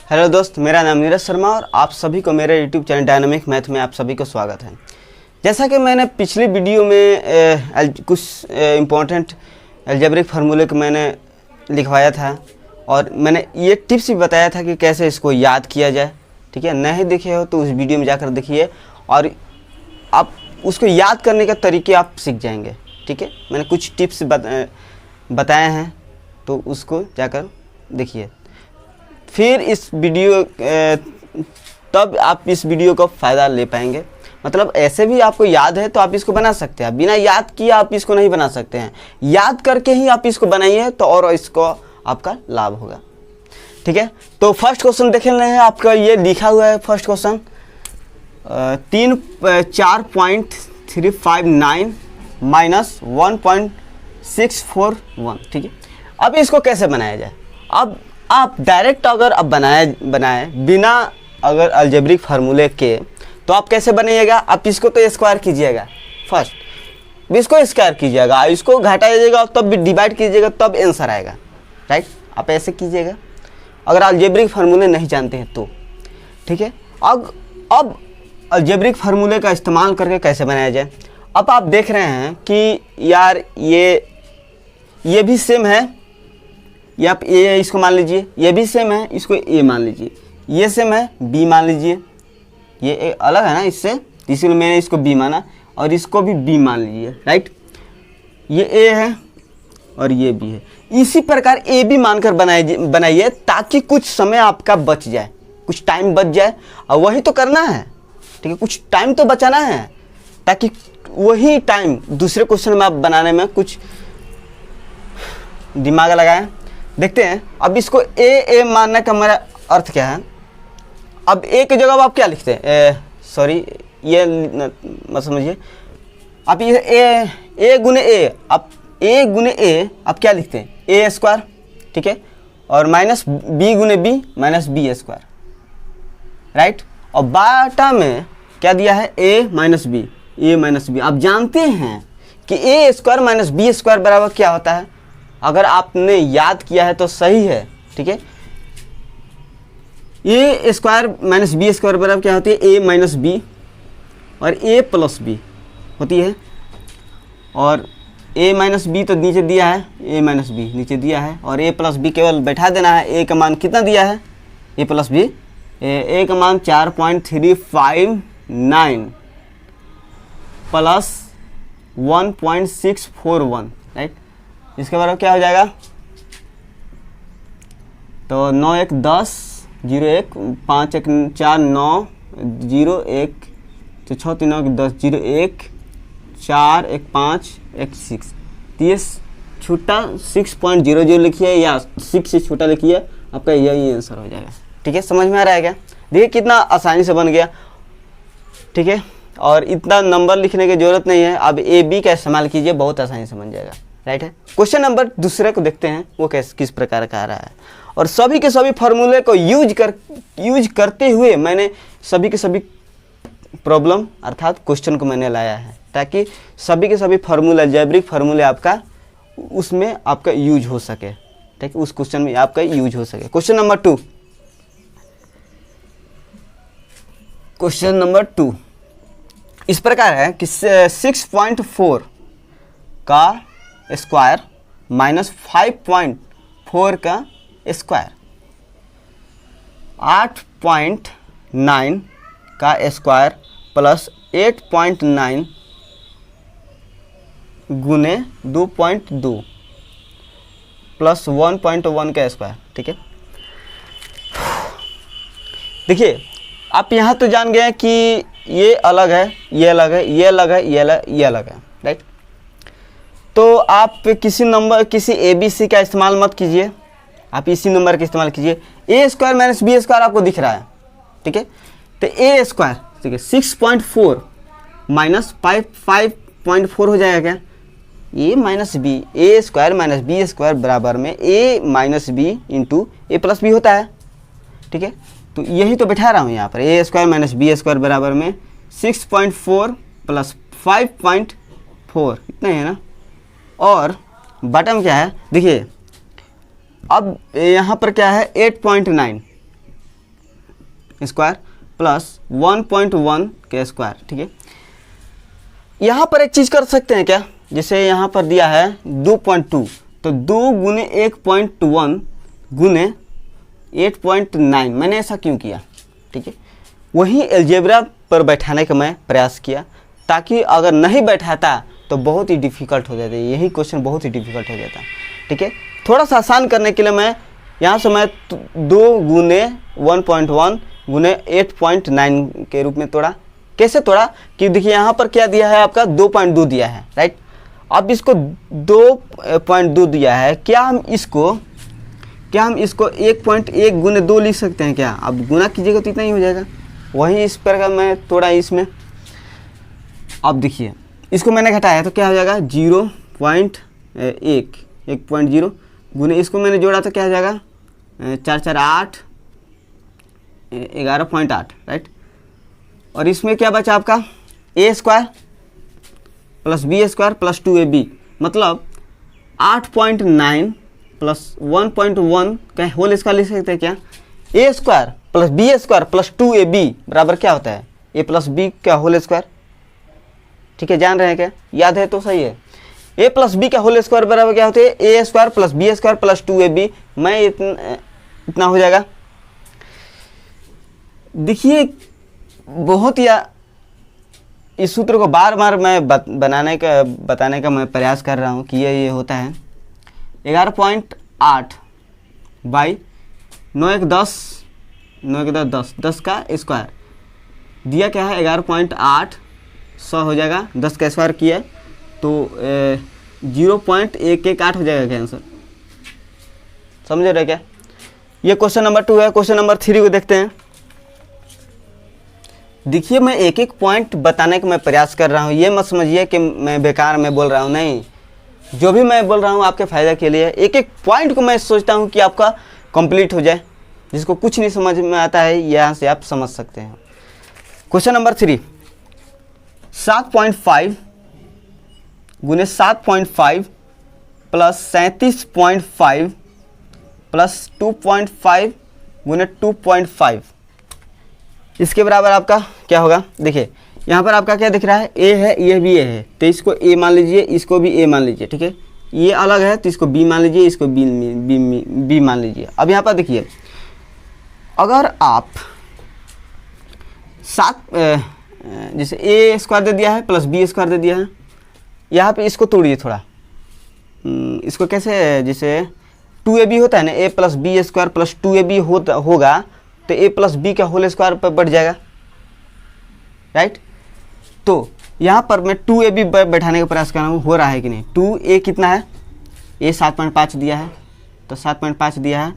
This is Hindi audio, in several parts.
हेलो दोस्त, मेरा नाम नीरज शर्मा और आप सभी को मेरे यूट्यूब चैनल डायनामिक मैथ में आप सभी को स्वागत है। जैसा कि मैंने पिछली वीडियो में कुछ इम्पोर्टेंट अलजेब्रिक फार्मूले को मैंने लिखवाया था और मैंने ये टिप्स भी बताया था कि कैसे इसको याद किया जाए। ठीक है, नहीं देखे हो तो उस वीडियो में जाकर देखिए और आप उसको याद करने का तरीके आप सीख जाएंगे। ठीक है, मैंने कुछ टिप्स बताए हैं तो उसको जाकर देखिए। फिर इस वीडियो तब आप इस वीडियो का फ़ायदा ले पाएंगे। मतलब ऐसे भी आपको याद है तो आप इसको बना सकते हैं, बिना याद किए आप इसको नहीं बना सकते हैं। याद करके ही आप इसको बनाइए तो और इसको आपका लाभ होगा। ठीक है, तो फर्स्ट क्वेश्चन देख रहे हैं, आपका ये लिखा हुआ है फर्स्ट क्वेश्चन 4.359 माइनस 1.641। ठीक है, अब इसको कैसे बनाया जाए। अब आप डायरेक्ट अगर अब बनाए बिना अगर अलजेब्रिक फार्मूले के तो आप कैसे बनाइएगा। आप इसको तो स्क्वायर कीजिएगा, फर्स्ट इसको स्क्वायर कीजिएगा, इसको घटाइएगा तब भी डिवाइड कीजिएगा तब आंसर आएगा। राइट, आप ऐसे कीजिएगा अगर अलजेब्रिक फार्मूले नहीं जानते हैं तो। ठीक है, अब अलजेब्रिक फार्मूले का इस्तेमाल करके कैसे बनाया जाए। अब आप देख रहे हैं कि यार ये भी सेम है, ये आप ए इसको मान लीजिए, ये भी सेम है, इसको ए मान लीजिए, ये सेम है, बी मान लीजिए, ये ए अलग है ना इससे, इसीलिए मैंने इसको बी माना और इसको भी बी मान लीजिए। राइट, ये ए है और ये बी है। इसी प्रकार ए बी मानकर बनाइए ताकि कुछ समय आपका बच जाए, कुछ टाइम बच जाए। और वही तो करना है। ठीक है, कुछ टाइम तो बचाना है ताकि वही टाइम दूसरे क्वेश्चन में आप बनाने में कुछ दिमाग लगाएं। देखते हैं अब इसको ए मानने का मेरा अर्थ क्या है। अब ए की जगह आप क्या लिखते हैं, सॉरी ये मत समझिए। आप ये ए गुने ए, आप ए गुने ए आप क्या लिखते हैं, ए स्क्वायर। ठीक है, और माइनस बी गुने B minus B square. Right, और बाटा में क्या दिया है, A minus B, A minus B. आप जानते हैं कि A square minus B square बराबर क्या होता है। अगर आपने याद किया है तो सही है। ठीक है, A square minus B square बराबर क्या होती है, ए माइनस बी और ए प्लस बी होती है। और ए माइनस बी तो नीचे दिया है, ए माइनस बी नीचे दिया है और ए प्लस बी केवल बैठा देना है। ए का मान कितना दिया है, ए प्लस बी, ए का मान 4.359 प्लस 1.641। राइट, इसके बराबर क्या हो जाएगा, तो 9 1 10 0 1 5 1 4 9 0 1 तो 6 3 9 10 0 1 4 1 5 1 6। ये छोटा 6.00 लिखिए या 6 से छोटा लिखिए, आपका यही आंसर हो जाएगा। ठीक है, समझ में आ रहा है क्या। देखिए कितना आसानी से बन गया। ठीक है, और इतना नंबर लिखने की जरूरत नहीं है। अब ए बी का इस्तेमाल कीजिए, बहुत आसानी से बन जाएगा। राइट है, क्वेश्चन नंबर दूसरे को देखते हैं वो किस प्रकार का आ रहा है। और सभी के सभी फार्मूले को यूज करते हुए मैंने सभी के सभी प्रॉब्लम अर्थात क्वेश्चन को मैंने लाया है ताकि सभी के सभी फार्मूले अलजेब्रिक फार्मूले आपका उसमें आपका यूज हो सके। ठीक है, उस क्वेश्चन में आपका यूज हो सके। क्वेश्चन नंबर 2, क्वेश्चन नंबर 2 इस प्रकार है कि 6.4 का स्क्वायर माइनस 5.4 का स्क्वायर, 8.9 का स्क्वायर प्लस 8.9 गुने 2.2 प्लस 1.1 का स्क्वायर। ठीक है, देखिए आप यहाँ तो जान गए कि ये अलग है, ये अलग है, ये अलग है, ये अलग है। राइट, तो आप किसी ए बी सी का इस्तेमाल मत कीजिए, आप इसी नंबर का इस्तेमाल कीजिए। ए स्क्वायर माइनस बी स्क्वायर आपको दिख रहा है। ठीक है, तो ए स्क्वायर ठीक है 6.4 माइनस 5.4 हो जाएगा क्या, ए minus B, A square minus B square बराबर में ए minus B into A plus B होता है। ठीक है, तो यही तो बैठा रहा हूँ यहाँ पर, ए स्क्वायर माइनस बी स्क्वायर बराबर में 6.4 प्लस 5.4 इतना है ना। और बटन क्या है देखिए, अब यहाँ पर क्या है 8.9, स्क्वायर प्लस 1.1 के स्क्वायर। ठीक है, यहाँ पर एक चीज़ कर सकते हैं क्या, जैसे यहाँ पर दिया है 2.2, तो 2 गुने 1.1 गुने 8.9, मैंने ऐसा क्यों किया? ठीक है, वही अलजेब्रा पर बैठाने का मैं प्रयास किया, ताकि अगर नहीं बैठाता तो बहुत ही डिफ़िकल्ट हो जाता, यही क्वेश्चन बहुत ही डिफ़िकल्ट हो जाता। ठीक है, थोड़ा सा आसान करने के लिए मैं यहाँ से मैं 2 गुने 1.1 गुने 8.9 के रूप में तोड़ा। कैसे तोड़ा कि देखिए यहाँ पर क्या दिया है आपका 2.2 दिया है, राइट। अब इसको 2.2 दिया है, क्या हम इसको 1.1 गुने 2 लिख सकते हैं क्या? अब गुना कीजिएगा तो इतना ही हो जाएगा। वही इस प्रकार मैं तोड़ा इसमें। अब देखिए इसको मैंने घटाया तो क्या हो जाएगा 1.0 गुने इसको मैंने जोड़ा तो क्या हो जाएगा 4 4 8 11.8, राइट। और इसमें क्या बचा आपका a square plus b square plus 2ab, मतलब 8.9 प्लस 1.1 का होल स्क्वायर लिख सकते हैं क्या? a square plus b square plus 2ab बराबर क्या होता है a प्लस b का होल स्क्वायर। ठीक है, जान रहे हैं क्या? याद है तो सही है। a प्लस बी का होल स्क्वायर बराबर क्या होते हैं a square plus b square plus 2ab। मैं इतना हो जाएगा। देखिए बहुत या इस सूत्र को बार बार मैं बताने का मैं प्रयास कर रहा हूँ कि ये होता है 11.8 बाई 9 1 10 10 का स्क्वायर दिया क्या है 11.8 100 हो जाएगा, 10 का स्क्वायर किया तो 0.118 हो जाएगा क्या आंसर? समझ रहे क्या? ये क्वेश्चन नंबर 2 है। क्वेश्चन नंबर 3 को देखते हैं। देखिए मैं एक एक पॉइंट बताने का मैं प्रयास कर रहा हूँ, ये मत समझिए कि मैं बेकार में बोल रहा हूँ, नहीं, जो भी मैं बोल रहा हूँ आपके फ़ायदा के लिए। एक एक पॉइंट को मैं सोचता हूँ कि आपका कंप्लीट हो जाए। जिसको कुछ नहीं समझ में आता है यहाँ से आप समझ सकते हैं। क्वेश्चन नंबर 3, 7.5 गुने 7.5 प्लस 37.5 प्लस 2.5 गुने 2.5, इसके बराबर आपका क्या होगा? देखिए यहाँ पर आपका क्या दिख रहा है, a है, ये भी a है, तो इसको a मान लीजिए, इसको भी a मान लीजिए। ठीक है, ये अलग है तो इसको b मान लीजिए, इसको b मान लीजिए। अब यहाँ पर देखिए अगर आप 7 जैसे a स्क्वायर दे दिया है प्लस b स्क्वायर दे दिया है, यहाँ पे इसको तोड़िए थोड़ा। इसको कैसे, जैसे 2ab होता है ना, a plus b square plus 2ab होगा तो a प्लस b का होल स्क्वायर पर बढ़ जाएगा, राइट। तो यहाँ पर मैं 2ab बैठाने का प्रयास कर रहा हूँ, हो रहा है कि नहीं? 2a कितना है, a 7.5 दिया है तो 7.5 दिया है,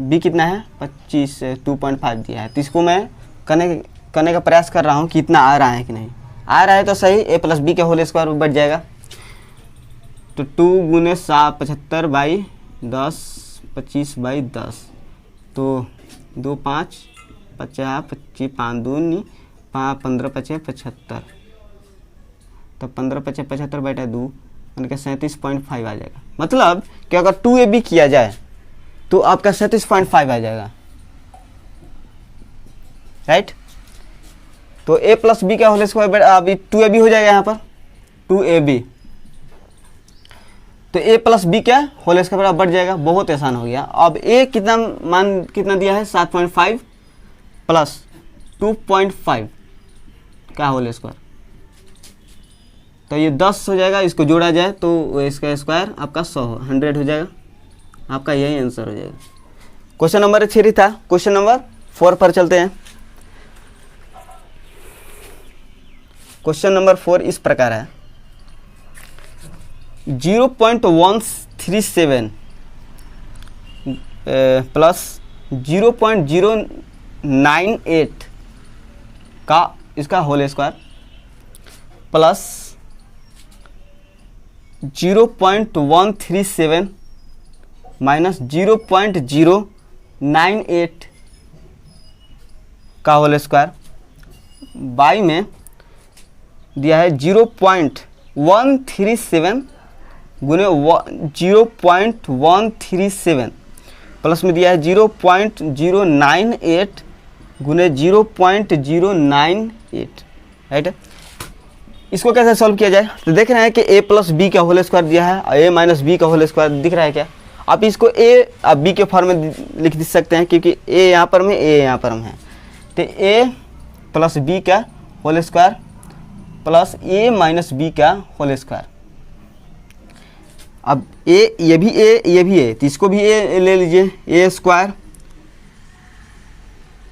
b कितना है 25 2.5 दिया है। तो इसको मैं करने का प्रयास कर रहा हूँ कि इतना आ रहा है कि नहीं। आ रहा है तो सही, a प्लस b का होल स्क्वायर बढ़ जाएगा। तो 2 गुने 75 बाई 10 25 बाई 10, तो 2 5 50 25 5 2 नहीं 15 25 75, तो 15 25 75 बटा 2 यानी कि 37.5 आ जाएगा। मतलब कि अगर 2ab किया जाए तो आपका 37.5 आ जाएगा, राइट। तो a प्लस b का होल स्क्वायर अभी 2ab हो जाएगा यहाँ पर 2ab, तो a प्लस b का होल स्क्वायर बढ़ जाएगा। बहुत आसान हो गया। अब a कितना मान कितना दिया है 7.5 प्लस 2.5 का होल स्क्वायर, तो ये 10 हो जाएगा। इसको जोड़ा जाए तो इसका स्क्वायर आपका 100 हो जाएगा। आपका यही आंसर हो जाएगा। क्वेश्चन नंबर 3 था। क्वेश्चन नंबर 4 पर चलते हैं। क्वेश्चन नंबर 4 इस प्रकार है, 0.137 प्लस 0.098 का इसका होल स्क्वायर प्लस 0.137 माइनस 0.098 का होल स्क्वायर बाई में दिया है 0.137 गुने 0.137 प्लस में दिया है 0.098 गुने 0.098, राइट है। इसको कैसे सॉल्व किया जाए, तो देख रहे हैं कि a प्लस बी का होल स्क्वायर दिया है और a माइनस बी का होल स्क्वायर दिख रहा है क्या। आप इसको a अब b के फॉर्म में लिख सकते हैं, क्योंकि a यहाँ पर में a यहाँ पर में है, तो a प्लस बी का whole square plus a minus B का होल स्क्वायर। अब a ये भी a, तो इसको भी a ले लीजिए, a स्क्वायर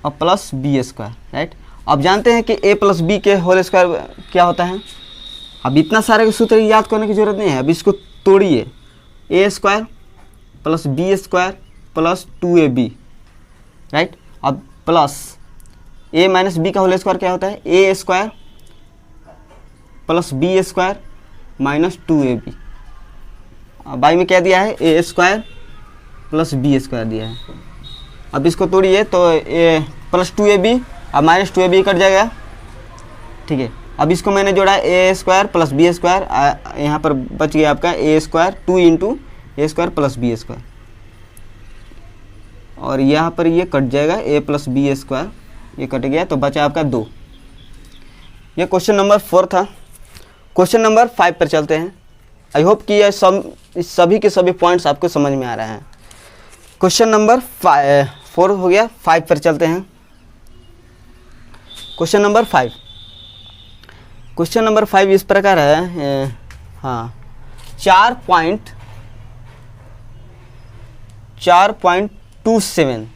और प्लस बी स्क्वायर, राइट। अब जानते हैं कि a प्लस बी के होल स्क्वायर क्या होता है। अब इतना सारे सूत्र याद करने की जरूरत नहीं है, अब इसको तोड़िए, a square plus B square plus 2ab, right. अब प्लस a माइनस बी का होल स्क्वायर क्या होता है, a square plus B square minus 2ab। बाई में क्या दिया है, a square plus B square दिया है। अब इसको तोड़िए तो a प्लस 2ab अब माइनस 2ab कट जाएगा, ठीक है। अब इसको मैंने जोड़ा a square plus B square, यहाँ पर बच गया आपका a square 2 into a square plus B square, और यहाँ पर ये कट जाएगा a प्लस बी स्क्वायर, ये कट गया तो बचा आपका 2। ये क्वेश्चन नंबर 4 था। क्वेश्चन नंबर 5 पर चलते हैं। आई होप कि ये सभी के सभी पॉइंट्स आपको समझ में आ रहे हैं। क्वेश्चन नंबर 4 हो गया, 5 पर चलते हैं। क्वेश्चन नंबर 5, क्वेश्चन नंबर 5 इस प्रकार है, हाँ, 4.27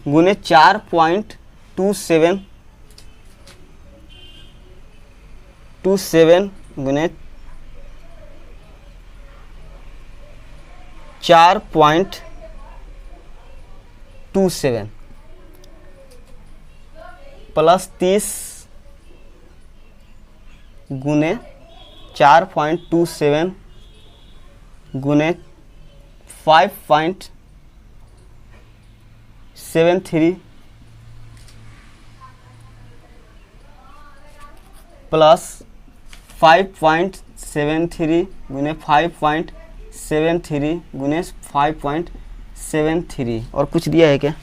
गुने 4.27 गुने 4.27 प्लस 30 गुने 4.27 गुने 5.73 प्लस 5.73 गुने 5.73 गुने 5.73, और कुछ दिया है क्या,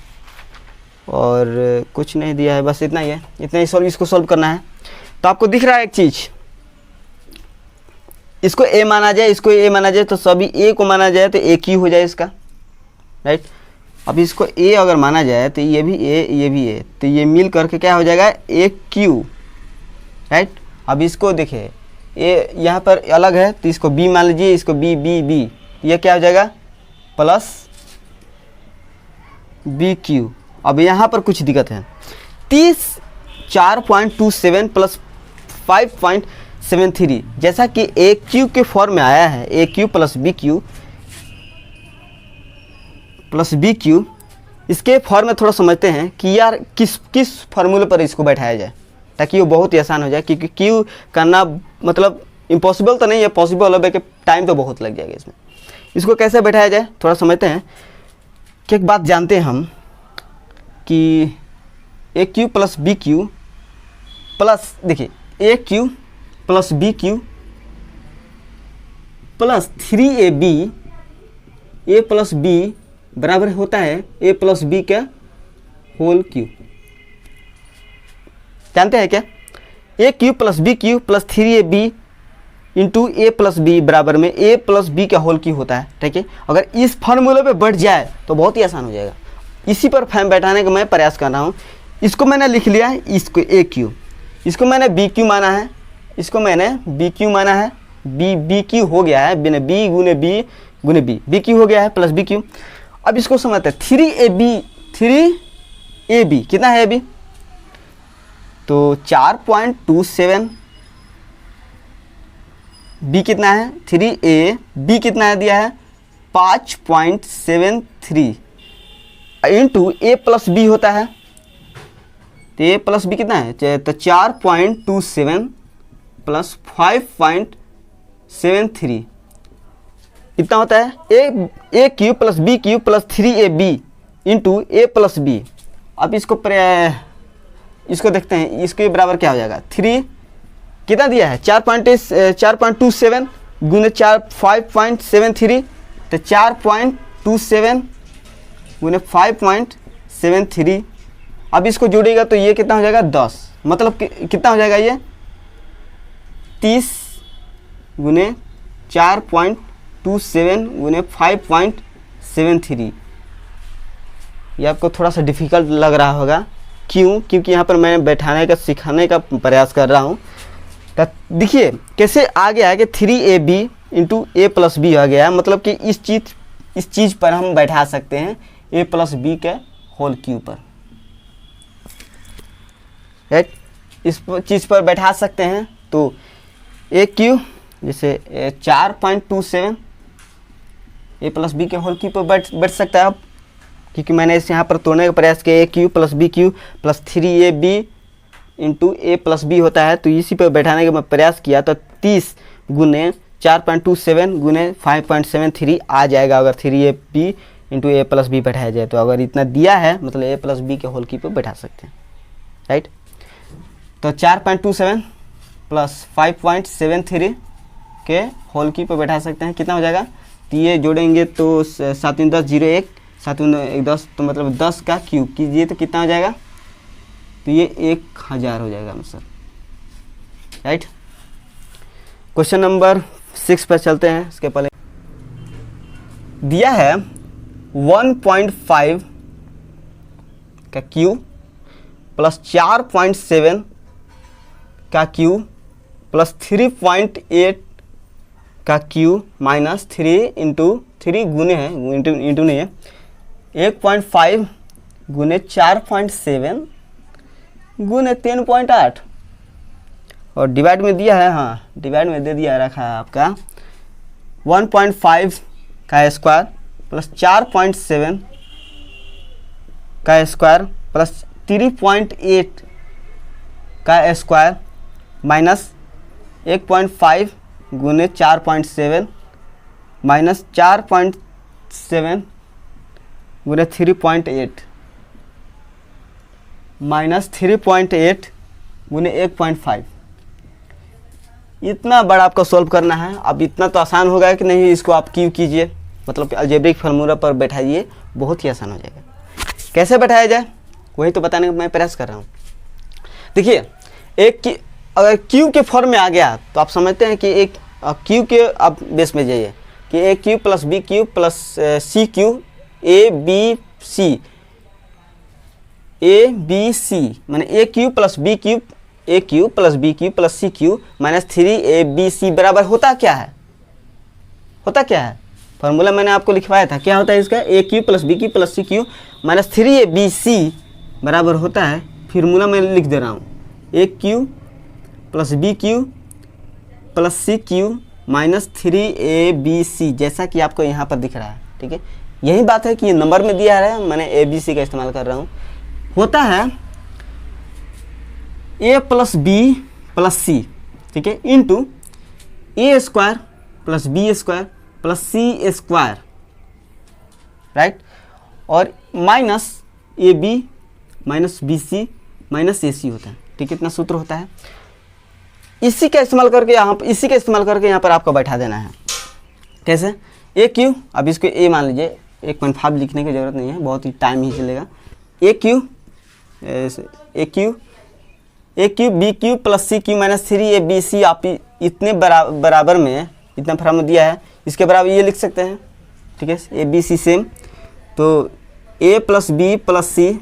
और कुछ नहीं दिया है, बस इतना ही है। इतना ही इसको सॉल्व करना है। तो आपको दिख रहा है एक चीज़, इसको a माना जाए, इसको a माना जाए, तो सभी a को माना जाए तो a क्यू हो जाए इसका, राइट। अब इसको a अगर माना जाए तो ये भी a, ये भी a, तो ये मिल करके क्या हो जाएगा a क्यू, राइट। अब इसको देखिए a यहाँ पर अलग है तो इसको b मान लीजिए, इसको b b b, ये क्या हो जाएगा प्लस b क्यू। अब यहाँ पर कुछ दिक्कत है, 4.27 प्लस 5.73 जैसा कि ए क्यू के फॉर्म में आया है, A cube plus B Q, इसके फॉर्म में थोड़ा समझते हैं कि यार किस फार्मूले पर इसको बैठाया जाए ताकि वो बहुत ही आसान हो जाए, क्योंकि क्यू करना मतलब इम्पॉसिबल तो नहीं है, पॉसिबल है, टाइम तो बहुत लग जाएगा इसमें। इसको कैसे बैठाया जाए थोड़ा समझते हैं। कि एक बात जानते हैं हम कि A cube plus B cube plus, देखिए A cube plus B cube plus 3ab, A plus B बराबर होता है ए प्लस बी का होल क्यू। जानते हैं क्या, A cube plus B cube plus 3ab into A plus B बराबर में ए प्लस बी का होल क्यू होता है, ठीक है। अगर इस फार्मूले पे बढ़ जाए तो बहुत ही आसान हो जाएगा। इसी पर फैम बैठाने का मैं प्रयास कर रहा हूँ। इसको मैंने लिख लिया है, इसको ए क्यू, इसको मैंने बी क्यू माना है, इसको मैंने बी क्यू माना है, बी क्यू हो गया है, बी गुने बी गुने बी क्यू हो गया है प्लस बी क्यू। अब इसको समझते हैं, 3ab कितना है अभी, तो 4.27, बी कितना है 3a, बी कितना है दिया है 5.73 इंटू ए प्लस बी होता है, तो ए प्लस बी कितना है, तो 4.27 प्लस 5.73 इतना होता है A cube plus B cube plus 3ab into A plus B. अब इसको देखते हैं, इसके बराबर क्या हो जाएगा, 3 कितना दिया है 4.27 गुने 5.73, तो 4.27 गुने 5.73 अब इसको जोड़ेगा तो ये कितना हो जाएगा 10, मतलब कितना हो जाएगा ये 30 गुने 4.27 गुने 5.73। ये आपको थोड़ा सा डिफ़िकल्ट लग रहा होगा, क्यों? क्योंकि यहाँ पर मैं बैठाने का सिखाने का प्रयास कर रहा हूँ। तो देखिए कैसे आ गया है कि 3ab into a plus B आ गया है, मतलब कि इस चीज़ पर हम बैठा सकते हैं a प्लस बी के होल क्यूब पर, राइट? इस चीज़ पर बैठा सकते हैं। तो a क्यूब जैसे 4.27 a प्लस बी के होल क्यूब पर बैठ सकता है। अब क्योंकि मैंने इसे यहाँ पर तोड़ने का प्रयास किया, a cube plus b cube plus 3ab into a plus B होता है, तो इसी पर बैठाने का मैं प्रयास किया तो 30 गुने 4.27 गुने 5.73 आ जाएगा अगर 3ab into a plus B बैठाया जाए। तो अगर इतना दिया है मतलब a प्लस बी के होल क्यूब पर बैठा सकते हैं, राइट? तो 4.27 प्लस 5.73 के होल क्यूब पर बैठा सकते हैं, कितना हो जाएगा? तो ये जोड़ेंगे तो 7 10 0 1 7 1 10, तो मतलब 10 का क्यूब कीजिए तो कितना हो जाएगा? तो ये 1000 हो जाएगा आंसर, राइट? क्वेश्चन नंबर 6 पर चलते हैं। इसके पहले दिया है 1.5 का क्यूब प्लस 4.7 का क्यूब प्लस 3.8 का क्यूब माइनस 3 इंटू 3 गुने है, इंटू नहीं है, 1.5 गुने 4.7 गुने 3.8 और डिवाइड में दिया है, हाँ डिवाइड में दे दिया रखा है आपका 1.5 का स्क्वायर प्लस 4.7 का स्क्वायर प्लस 3.8 का स्क्वायर माइनस 1.5 गुने 4.7 माइनस 4.7 गुने 3.8 माइनस 3.8 गुने 1.5। इतना बड़ा आपको सॉल्व करना है। अब इतना तो आसान होगा कि नहीं, इसको आप क्यूब कीजिए, मतलब कि अलजेब्रिक फार्मूला पर बैठाइए, बहुत ही आसान हो जाएगा। कैसे बैठाया जाए वही तो बताने का मैं प्रयास कर रहा हूँ। देखिए अगर क्यूब के फॉर्म में आ गया तो आप समझते हैं कि एक क्यूब के आप बेस में जाइए कि A cube plus B cube plus C cube A B C माने A cube plus B cube A cube plus B cube plus C cube minus 3ab बराबर होता क्या है? फार्मूला मैंने आपको लिखवाया था, क्या होता है इसका? A cube plus B cube plus C cube minus 3abc बराबर होता है, फार्मूला मैं लिख दे रहा हूँ, A cube plus B cube plus C cube minus 3abc, जैसा कि आपको यहाँ पर दिख रहा है। ठीक है, यही बात है कि ये नंबर में दिया है, मैंने abc का इस्तेमाल कर रहा हूँ। होता है a plus B plus C, ठीक है, into A square plus B square plus C square, right, और minus A B minus B C minus A C होता है। ठीक है, इतना सूत्र होता है। इसी का इस्तेमाल करके यहाँ पर आपको बैठा देना है। कैसे? ए क्यू, अब इसको ए मान लीजिए, 1.5 लिखने की ज़रूरत नहीं है, बहुत ही टाइम ही चलेगा। A cube B cube plus C cube minus 3abc, आप इतने बराबर में इतना फॉर्म दिया है, इसके बराबर ये लिख सकते हैं। ठीक है, ए बी सी सेम, तो A plus B plus C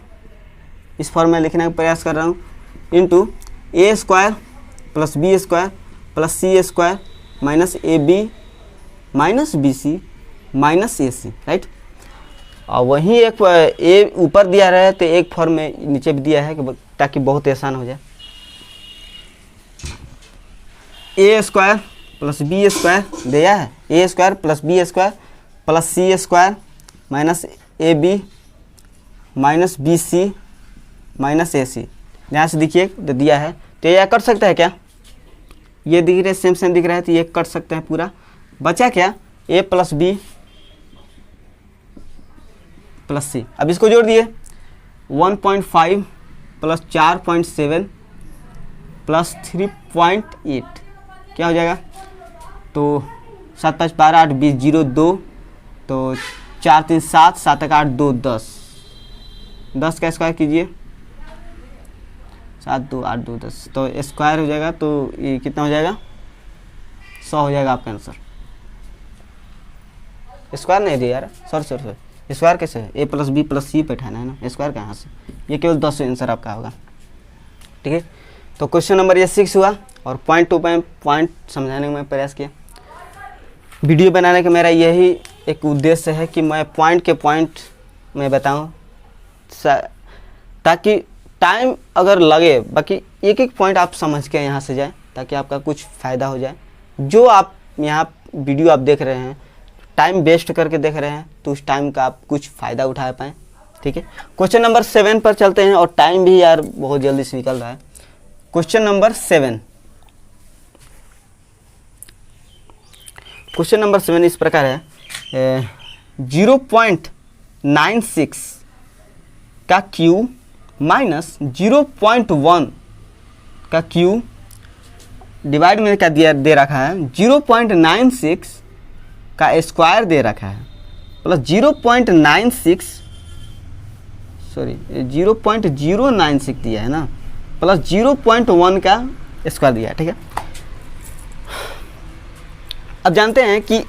इस फॉर्म में लिखने का प्रयास कर रहा हूँ, into A square plus B square plus C square minus A B minus B C minus A C, right. और वहीं एक ए ऊपर दिया रहा है तो एक फॉर्म में नीचे भी दिया है कि ताकि बहुत आसान हो जाए। A square plus B square दिया है, A square plus B square plus C square minus A B minus B C minus A C, यहाँ से देखिए तो दिया है, तो यह कट सकता है क्या? ये दिख रहे सेम दिख रहा है, तो ये कट सकते हैं पूरा। बचा क्या? ए प्लस बी प्लस सी। अब इसको जोड़ दिए, 1.5 प्लस 4.7 प्लस 3.8 क्या हो जाएगा? तो 7 5 12 8 20 0 2, तो 4 3 7 7 1 8 2 10 का स्क्वायर कीजिए, 7 2 8 2 10, तो स्क्वायर हो जाएगा तो ये कितना हो जाएगा, 100 हो जाएगा आपका आंसर। स्क्वायर नहीं दिया यार, सॉरी स्क्वायर कैसे है, a प्लस बी प्लस सी पे उठाना है ना, स्क्वायर कहाँ से, ये केवल 10 आंसर आपका होगा। ठीक है, तो क्वेश्चन नंबर ये 6 हुआ और पॉइंट टू पॉइंट समझाने का मैं प्रयास किया। वीडियो बनाने का मेरा यही एक उद्देश्य है कि मैं पॉइंट के पॉइंट मैं बताऊं, ताकि टाइम अगर लगे, बाकी एक एक पॉइंट आप समझ के यहाँ से जाए ताकि आपका कुछ फ़ायदा हो जाए। जो आप यहाँ वीडियो आप देख रहे हैं, टाइम वेस्ट करके देख रहे हैं, तो उस टाइम का आप कुछ फ़ायदा उठा पाएँ। ठीक है, क्वेश्चन नंबर 7 पर चलते हैं और टाइम भी यार बहुत जल्दी से निकल रहा है। क्वेश्चन नंबर 7, क्वेश्चन नंबर 7 इस प्रकार है, 0.96 का क्यू माइनस 0.1 का क्यू डिवाइड में क्या दिया दे रखा है, 0.96 का स्क्वायर दे रखा है प्लस 0.096 दिया है ना, प्लस 0.1 का स्क्वायर दिया है। ठीक है, अब जानते हैं कि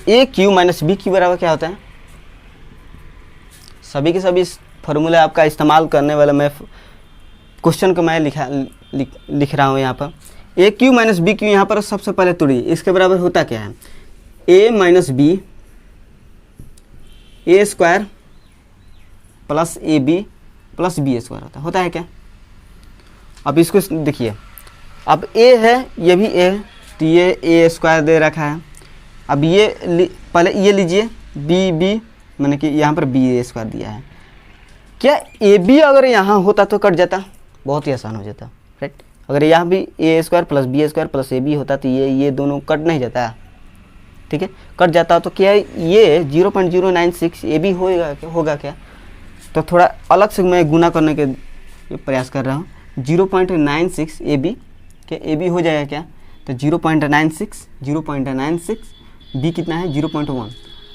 A Q minus B cube बराबर क्या होता है। सभी के सभी फॉर्मूले आपका इस्तेमाल करने वाला मैं क्वेश्चन को मैं लिख रहा हूँ यहाँ पर। ए क्यू माइनस बी क्यू यहाँ पर सबसे पहले तोड़िए, इसके बराबर होता क्या है, A minus B A square plus A B plus B square होता है क्या। अब इसको देखिए, अब ए है, ये भी ए है, तो ये ए स्क्वायर दे रखा है। अब ये पहले ये लीजिए बी मैंने कि यहाँ पर बी ए स्क्वायर दिया है। क्या ए बी अगर यहाँ होता तो कट जाता, बहुत ही आसान हो जाता, राइट। अगर यहाँ भी A square plus B square plus A B होता तो ये दोनों कट नहीं जाता, ठीक है, कट जाता तो क्या ये 0.096 ए बी होगा क्या। तो थोड़ा अलग से मैं गुना करने के प्रयास कर रहा हूँ। 0.96 ए बी, क्या ए बी हो जाएगा क्या, तो 0.96 बी कितना है 0.1।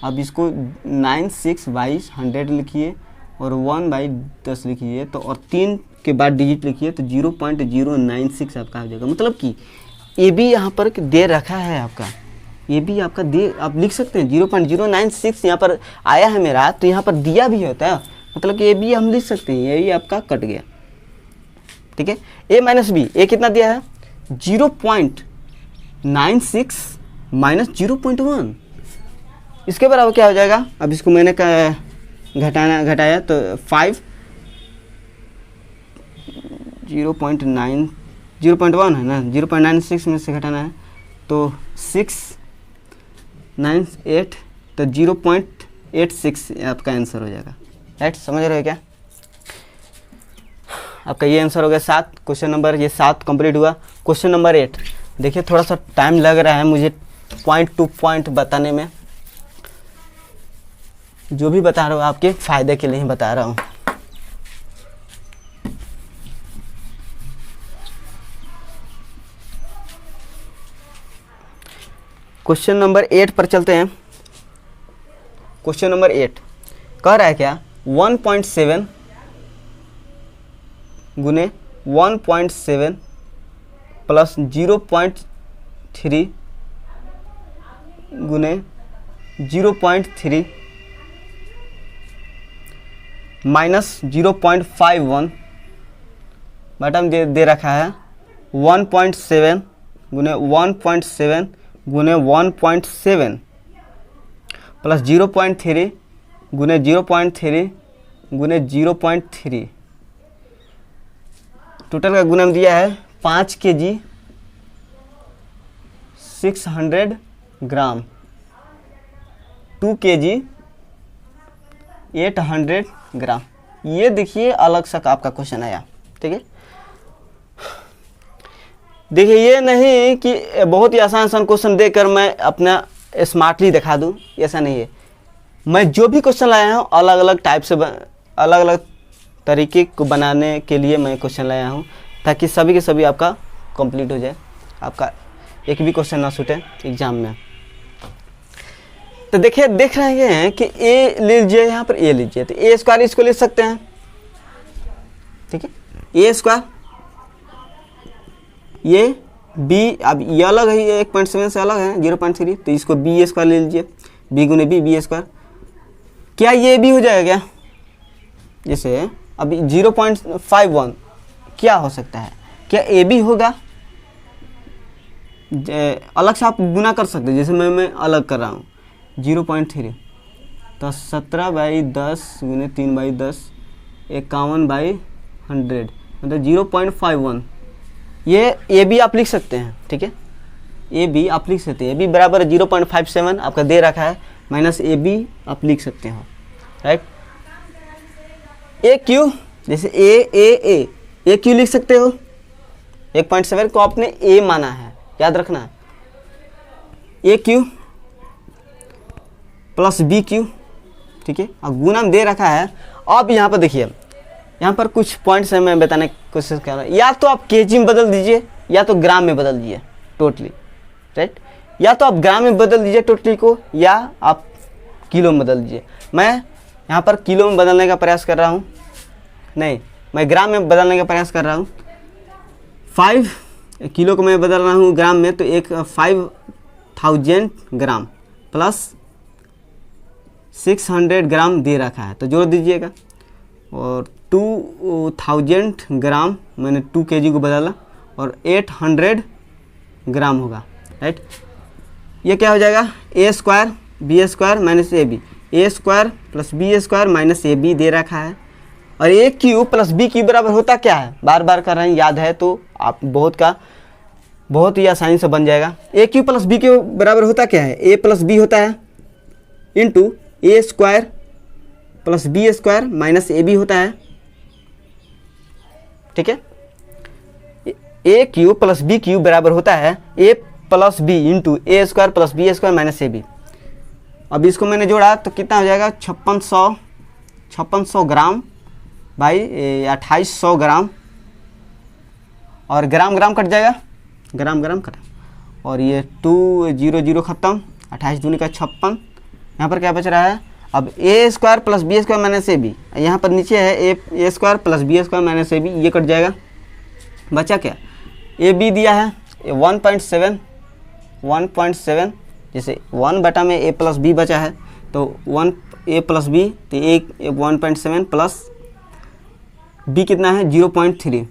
अब इसको 96/100 लिखिए और 1/10 लिखिए, तो और 3 के बाद डिजिट लिखिए, तो 0.096 आपका हो जाएगा। मतलब कि ए बी यहाँ पर दे रखा है आपका, ये भी आपका दे, आप लिख सकते हैं 0.096 यहाँ पर आया है मेरा, तो यहाँ पर दिया भी होता है, मतलब कि ए बी हम लिख सकते हैं, ये भी आपका कट गया। ठीक है, ए माइनस बी, ए कितना दिया है 0.96 माइनस 0.1, इसके बराबर क्या हो जाएगा। अब इसको मैंने घटाया तो 5 0.1 है ना, 0.96 में से घटाना है तो 698, तो 0.86 आपका आंसर हो जाएगा, राइट। समझ रहे हो क्या, आपका ये आंसर हो गया 7। क्वेश्चन नंबर ये 7 कंप्लीट हुआ। क्वेश्चन नंबर 8 देखिए, थोड़ा सा टाइम लग रहा है मुझे पॉइंट टू पॉइंट बताने में, जो भी बता रहा हूँ आपके फायदे के लिए ही बता रहा हूँ। क्वेश्चन नंबर 8 पर चलते हैं। क्वेश्चन नंबर 8 कह रहा है क्या, 1.7 गुने 1.7 प्लस 0.3 गुने 0.3 माइनस 0.51 बटन दे रखा है 1.7 गुने 1.7 गुने 1.7 प्लस 0.3 गुने 0.3 गुने 0.3, टोटल का गुणन दिया है 5 kg 600 ग्राम, 2 kg 800 ग्राम। ये देखिए अलग सा आपका क्वेश्चन आया, ठीक है। देखिए ये नहीं कि बहुत ही आसान क्वेश्चन देकर मैं अपना स्मार्टली दिखा दूं, ऐसा नहीं है। मैं जो भी क्वेश्चन लाया हूँ अलग अलग टाइप से अलग अलग तरीके को बनाने के लिए मैं क्वेश्चन लाया हूँ, ताकि सभी के सभी आपका कंप्लीट हो जाए, आपका एक भी क्वेश्चन ना छूटे एग्जाम में। तो देखिए देख रहे हैं कि ए लीजिए, यहाँ पर ए लीजिए, तो ए स्क्वायर इसको ले सकते हैं, ठीक है। ए स्क्वायर ये बी, अब ये अलग है, ये 1.7 से अलग है 0.3, तो इसको बी स्क्वायर ले लीजिए, बी गुने बी स्क्वायर। क्या ये भी हो जाएगा क्या? जैसे अभी 0.51 क्या हो सकता है, क्या ए बी होगा? अलग से आप गुना कर सकते हैं, जैसे मैं अलग कर रहा हूँ 0.3, तो 17/10 गुने 3/10 51/100, मतलब 0.51। ये ए बी आप लिख सकते हैं, ठीक है, ए बी आप लिख सकते हैं, ए बी बराबर 0.57 आपका दे रखा है, माइनस ए बी आप लिख सकते हो, राइट। ए क्यू, जैसे ए क्यू लिख सकते हो, 1.7 को आपने ए माना है, याद रखना है, A cube plus B Q, ठीक है, और गुना दे रखा है। अब यहाँ पर देखिए, यहाँ पर कुछ पॉइंट्स हैं मैं बताने की कोशिश कर रहा हूँ, या तो आप केजी में बदल दीजिए या तो ग्राम में बदल दीजिए टोटली, राइट, या तो आप ग्राम में बदल दीजिए टोटली को, या आप किलो में बदल दीजिए। मैं यहाँ पर किलो में बदलने का प्रयास कर रहा हूँ, नहीं, मैं ग्राम में बदलने का प्रयास कर रहा हूँ। 5 किलो को मैं बदल रहा हूँ ग्राम में, तो एक 5000 ग्राम प्लस 600 ग्राम दे रखा है, तो जोड़ दीजिएगा, और 2000 ग्राम मैंने 2 kg को बदला, और 800 ग्राम होगा, राइट। ये क्या हो जाएगा, A square B square minus A B, A square plus B square minus A B दे रखा है। और A cube plus B cube बराबर होता क्या है, बार बार कर रहे हैं, याद है तो आप बहुत ही आसानी से बन जाएगा। A cube plus B cube बराबर होता क्या है, ए प्लस बी होता है into A square plus B square minus A B होता है, ठीक है। A cube plus B cube बराबर होता है A plus B into A square plus B square minus A B. अब इसको मैंने जोड़ा तो कितना हो जाएगा, 5600 ग्राम बाई 2800 ग्राम, और ग्राम कट जाएगा, ग्राम कटा, और ये 2 0 0 खत्म, 28 दूनी का 56, यहाँ पर क्या बच रहा है, अब A square plus B square minus A B, यहाँ पर नीचे है A square plus B square minus A B, ये कट जाएगा, बचा क्या, ए बी दिया है 1.7, जैसे 1 बटा में ए प्लस बी बचा है, तो 1 ए प्लस बी, तो एक 1.7 प्लस बी कितना है 0.3,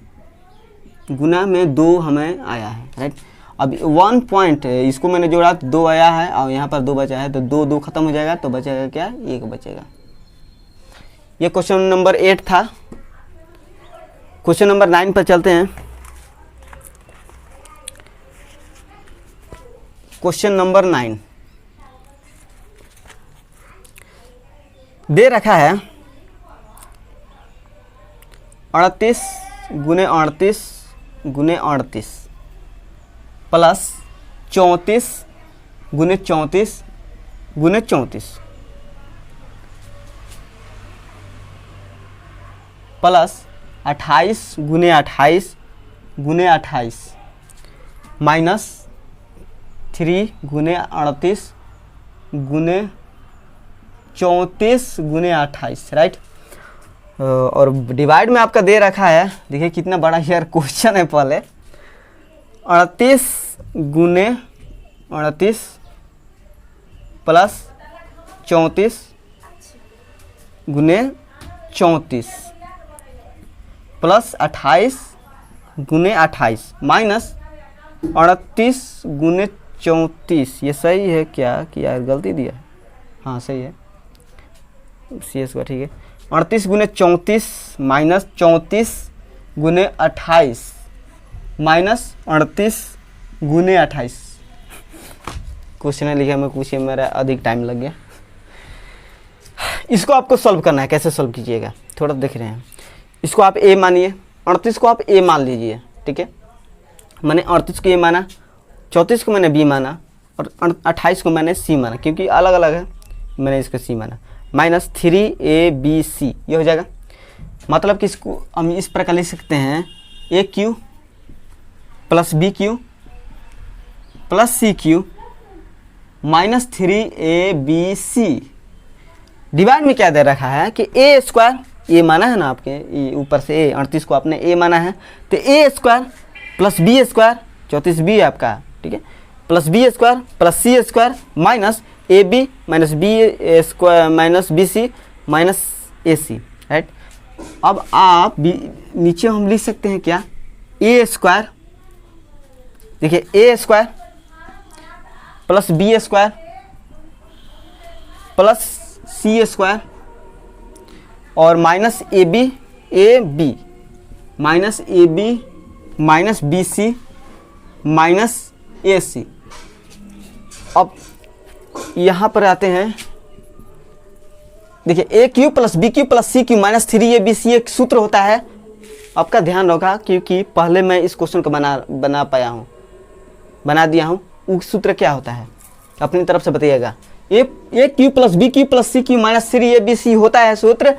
गुना में 2 हमें आया है, राइट। अब 1 पॉइंट इसको मैंने जोड़ा तो 2 आया है, और यहाँ पर 2 बचा है, तो 2 खत्म हो जाएगा, तो बचेगा क्या, 1 बचेगा। ये क्वेश्चन नंबर 8 था। क्वेश्चन नंबर 9 पर चलते हैं। क्वेश्चन नंबर 9 दे रखा है 38 गुने 38 गुने 38 प्लस 34 गुने 34 गुने 34 प्लस 28 गुने 28 गुने 28 माइनस 3 गुने 38 गुने 34 गुने 28, राइट। और डिवाइड में आपका दे रखा है, देखिए कितना बड़ा यार क्वेश्चन है। पहले 38 गुने 38 प्लस 34 गुने 34 प्लस 28 गुने 28 माइनस 38 गुने 34। ये सही है क्या कि यार गलती दिया है? हाँ सही है, CS का ठीक है। 38 गुने 34 माइनस 34 गुने 28 माइनस 38 गुने 28। क्वेश्चन लिखा मैं कुछ मेरा अधिक टाइम लग गया। इसको आपको सॉल्व करना है, कैसे सॉल्व कीजिएगा थोड़ा देख रहे हैं। इसको आप A मानिए, 38 को आप A मान लीजिए, ठीक है। मैंने 38 को A माना, 34 को मैंने B माना और 28 को मैंने C माना, क्योंकि अलग अलग है मैंने इसको C माना। माइनस 3ABC ये हो जाएगा। मतलब कि इसको हम इस प्रकार लिख सकते हैं AQ plus BQ plus CQ minus 3ABC। Divide में क्या दे रखा है कि A स्क्वायर, ये माना है ना आपके ऊपर से A, 38 को आपने A माना है, तो A square plus B square, 34 B है आपका, ठीक है, plus B square plus C square minus A B minus B square minus B C minus A C, right. अब आप नीचे हम लिख सकते हैं क्या, ए स्क्वायर, देखिए A square plus B square plus C square और minus A B minus A B minus B C minus A C. अब यहाँ पर आते हैं, देखिए A cube plus B cube plus C cube minus 3ab एक सूत्र होता है, आपका ध्यान रखा क्योंकि पहले मैं इस क्वेश्चन को बना दिया हूँ। वो सूत्र क्या होता है अपनी तरफ से बताइएगा। A cube plus B cube plus C cube minus 3ab होता है सूत्र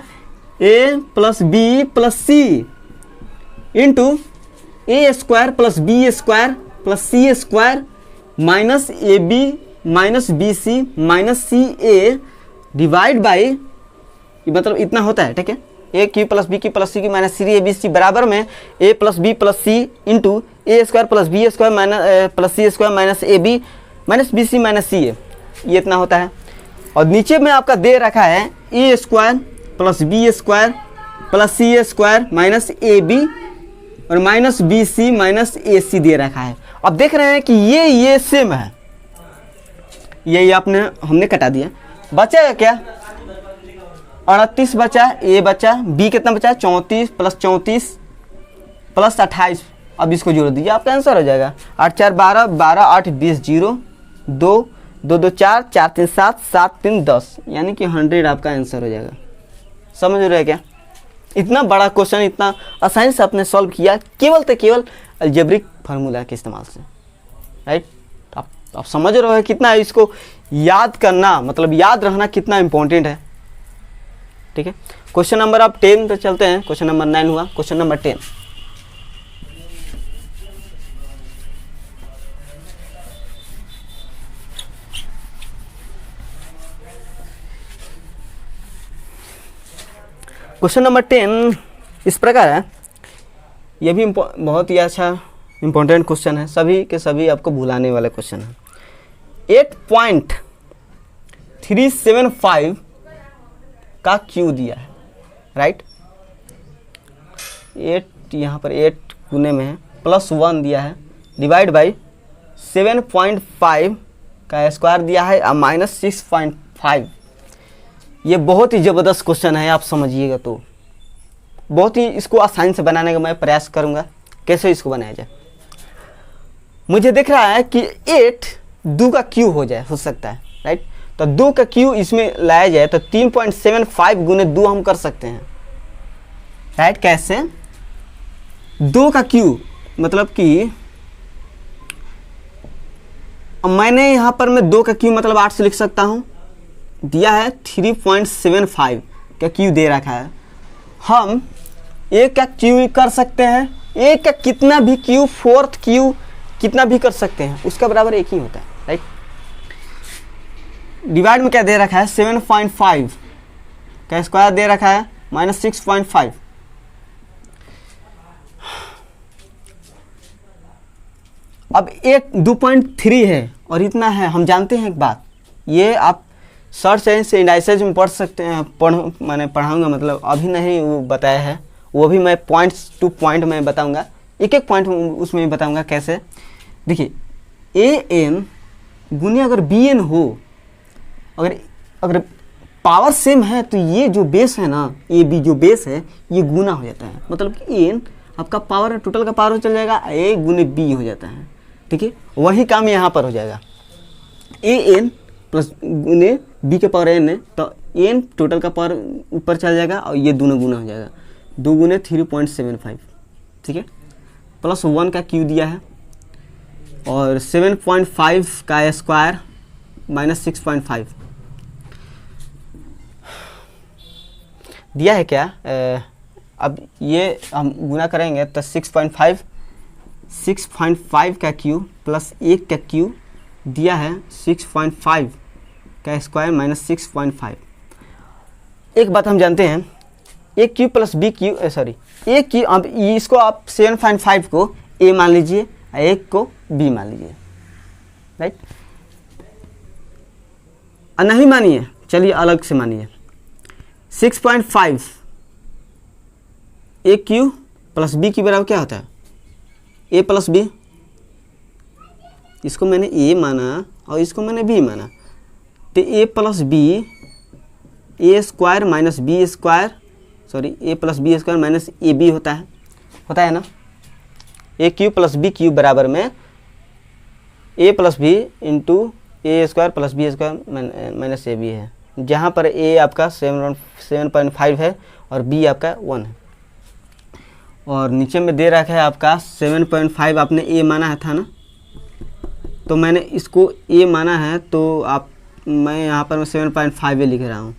A plus B plus C into A square plus B square plus C square minus A B minus B C minus C A divide by, मतलब इतना होता है, ठीक है। A cube plus B cube plus C cube minus 3ab बराबर में A plus B plus C into A square plus B square minus plus C square minus A B minus B C minus C A, ये इतना होता है। और नीचे में आपका दे रखा है A square plus B square plus C square minus A B और minus B C minus A C दे रखा है। अब देख रहे हैं कि ये सेम है, ये हमने कटा दिया, बचेगा क्या 38 बचा, ए बचा, बी कितना बचा 34 प्लस 28, अब इसको जोड़ दीजिए आपका आंसर हो जाएगा 8 4 12 12 8 20 0 2 2 2 4 4 3 7 7 3 10, यानी कि 100 आपका आंसर हो जाएगा। समझ रहे हैं क्या? इतना बड़ा क्वेश्चन इतना आसानी से आपने सॉल्व किया केवल अलजेब्रिक फार्मूला के इस्तेमाल से, राइट। आप समझ रहे हो कितना इसको याद करना, मतलब याद रखना कितना इंपॉर्टेंट है, ठीक है। क्वेश्चन नंबर आप 10 पे चलते हैं, क्वेश्चन नंबर 9 हुआ, क्वेश्चन नंबर 10। क्वेश्चन नंबर 10 इस प्रकार है, यह भी बहुत ही अच्छा इंपॉर्टेंट क्वेश्चन है, सभी के सभी आपको भुलाने वाला क्वेश्चन है। 8.375 का क्यू दिया है, राइट। 8 यहाँ पर 8 गुने में है, प्लस 1 दिया है, डिवाइड बाई 7.5 का स्क्वायर दिया है और माइनस 6.5। ये बहुत ही ज़बरदस्त क्वेश्चन है, आप समझिएगा तो बहुत ही इसको आसानी से बनाने का मैं प्रयास करूँगा। कैसे इसको बनाया जाए, मुझे दिख रहा है कि 8 2 का क्यू हो सकता है, राइट। तो 2 का क्यू इसमें लाया जाए तो 3.75 गुने 2 हम कर सकते हैं, राइट। कैसे 2 का क्यू, मतलब कि मैंने यहाँ पर मैं 2 का क्यू मतलब 8 से लिख सकता हूँ, दिया है 3.75 का क्यू दे रखा है। हम एक का क्यू कर सकते हैं, एक का कितना भी क्यू, फोर्थ क्यू कितना भी कर सकते हैं, उसका बराबर एक ही होता है, राइट। डिवाइड में क्या दे रखा है 7.5 का स्क्वायर दे रखा है माइनस 6.5। अब 2.3 है और इतना है, हम जानते हैं एक बात, ये आप सर्च से इंडाइसेज में पढ़ सकते हैं, मैंने पढ़ाऊँगा, मतलब अभी नहीं वो बताया है, वो भी मैं पॉइंट्स टू पॉइंट में बताऊँगा, एक पॉइंट उसमें बताऊँगा कैसे। देखिए an गुने अगर bn हो, अगर पावर सेम है तो ये जो बेस है ना, ए बी जो बेस है ये गुना हो जाता है, मतलब कि an आपका पावर टोटल का पावर चल जाएगा, a गुने b हो जाता है, ठीक है। वही काम यहाँ पर हो जाएगा, an प्लस गुने b के पावर n है तो n टोटल का पावर ऊपर चल जाएगा और ये दोनों गुना हो जाएगा, 2 गुने 3.75, ठीक है। प्लस 1 का क्यू दिया है और 7.5 का स्क्वायर माइनस 6.5 दिया है क्या। अब ये हम गुना करेंगे तो 6.5 का क्यू प्लस 1 का क्यू दिया है 6.5 का स्क्वायर माइनस 6.5। एक बात हम जानते हैं, A cube plus B cube, sorry A cube, अब इसको आप 7.5 को ए मान लीजिए, एक को बी मान लीजिए, राइट। नहीं मानिए, चलिए अलग से मानिए। 6.5 ए क्यू प्लस बी के बराबर क्या होता है? A plus B. इसको मैंने ए माना और इसको मैंने बी माना, तो A plus B, A square minus B square, sorry A plus B square minus A B होता है ना। A cube plus B cube बराबर में A plus B into A square plus B square minus A B है, जहाँ पर ए आपका 7.5 है और बी आपका 1 है। और नीचे में दे रखा है आपका 7.5, आपने ए माना है था ना, तो मैंने इसको ए माना है, तो मैं यहाँ पर मैं 7.5 लिख रहा हूँ।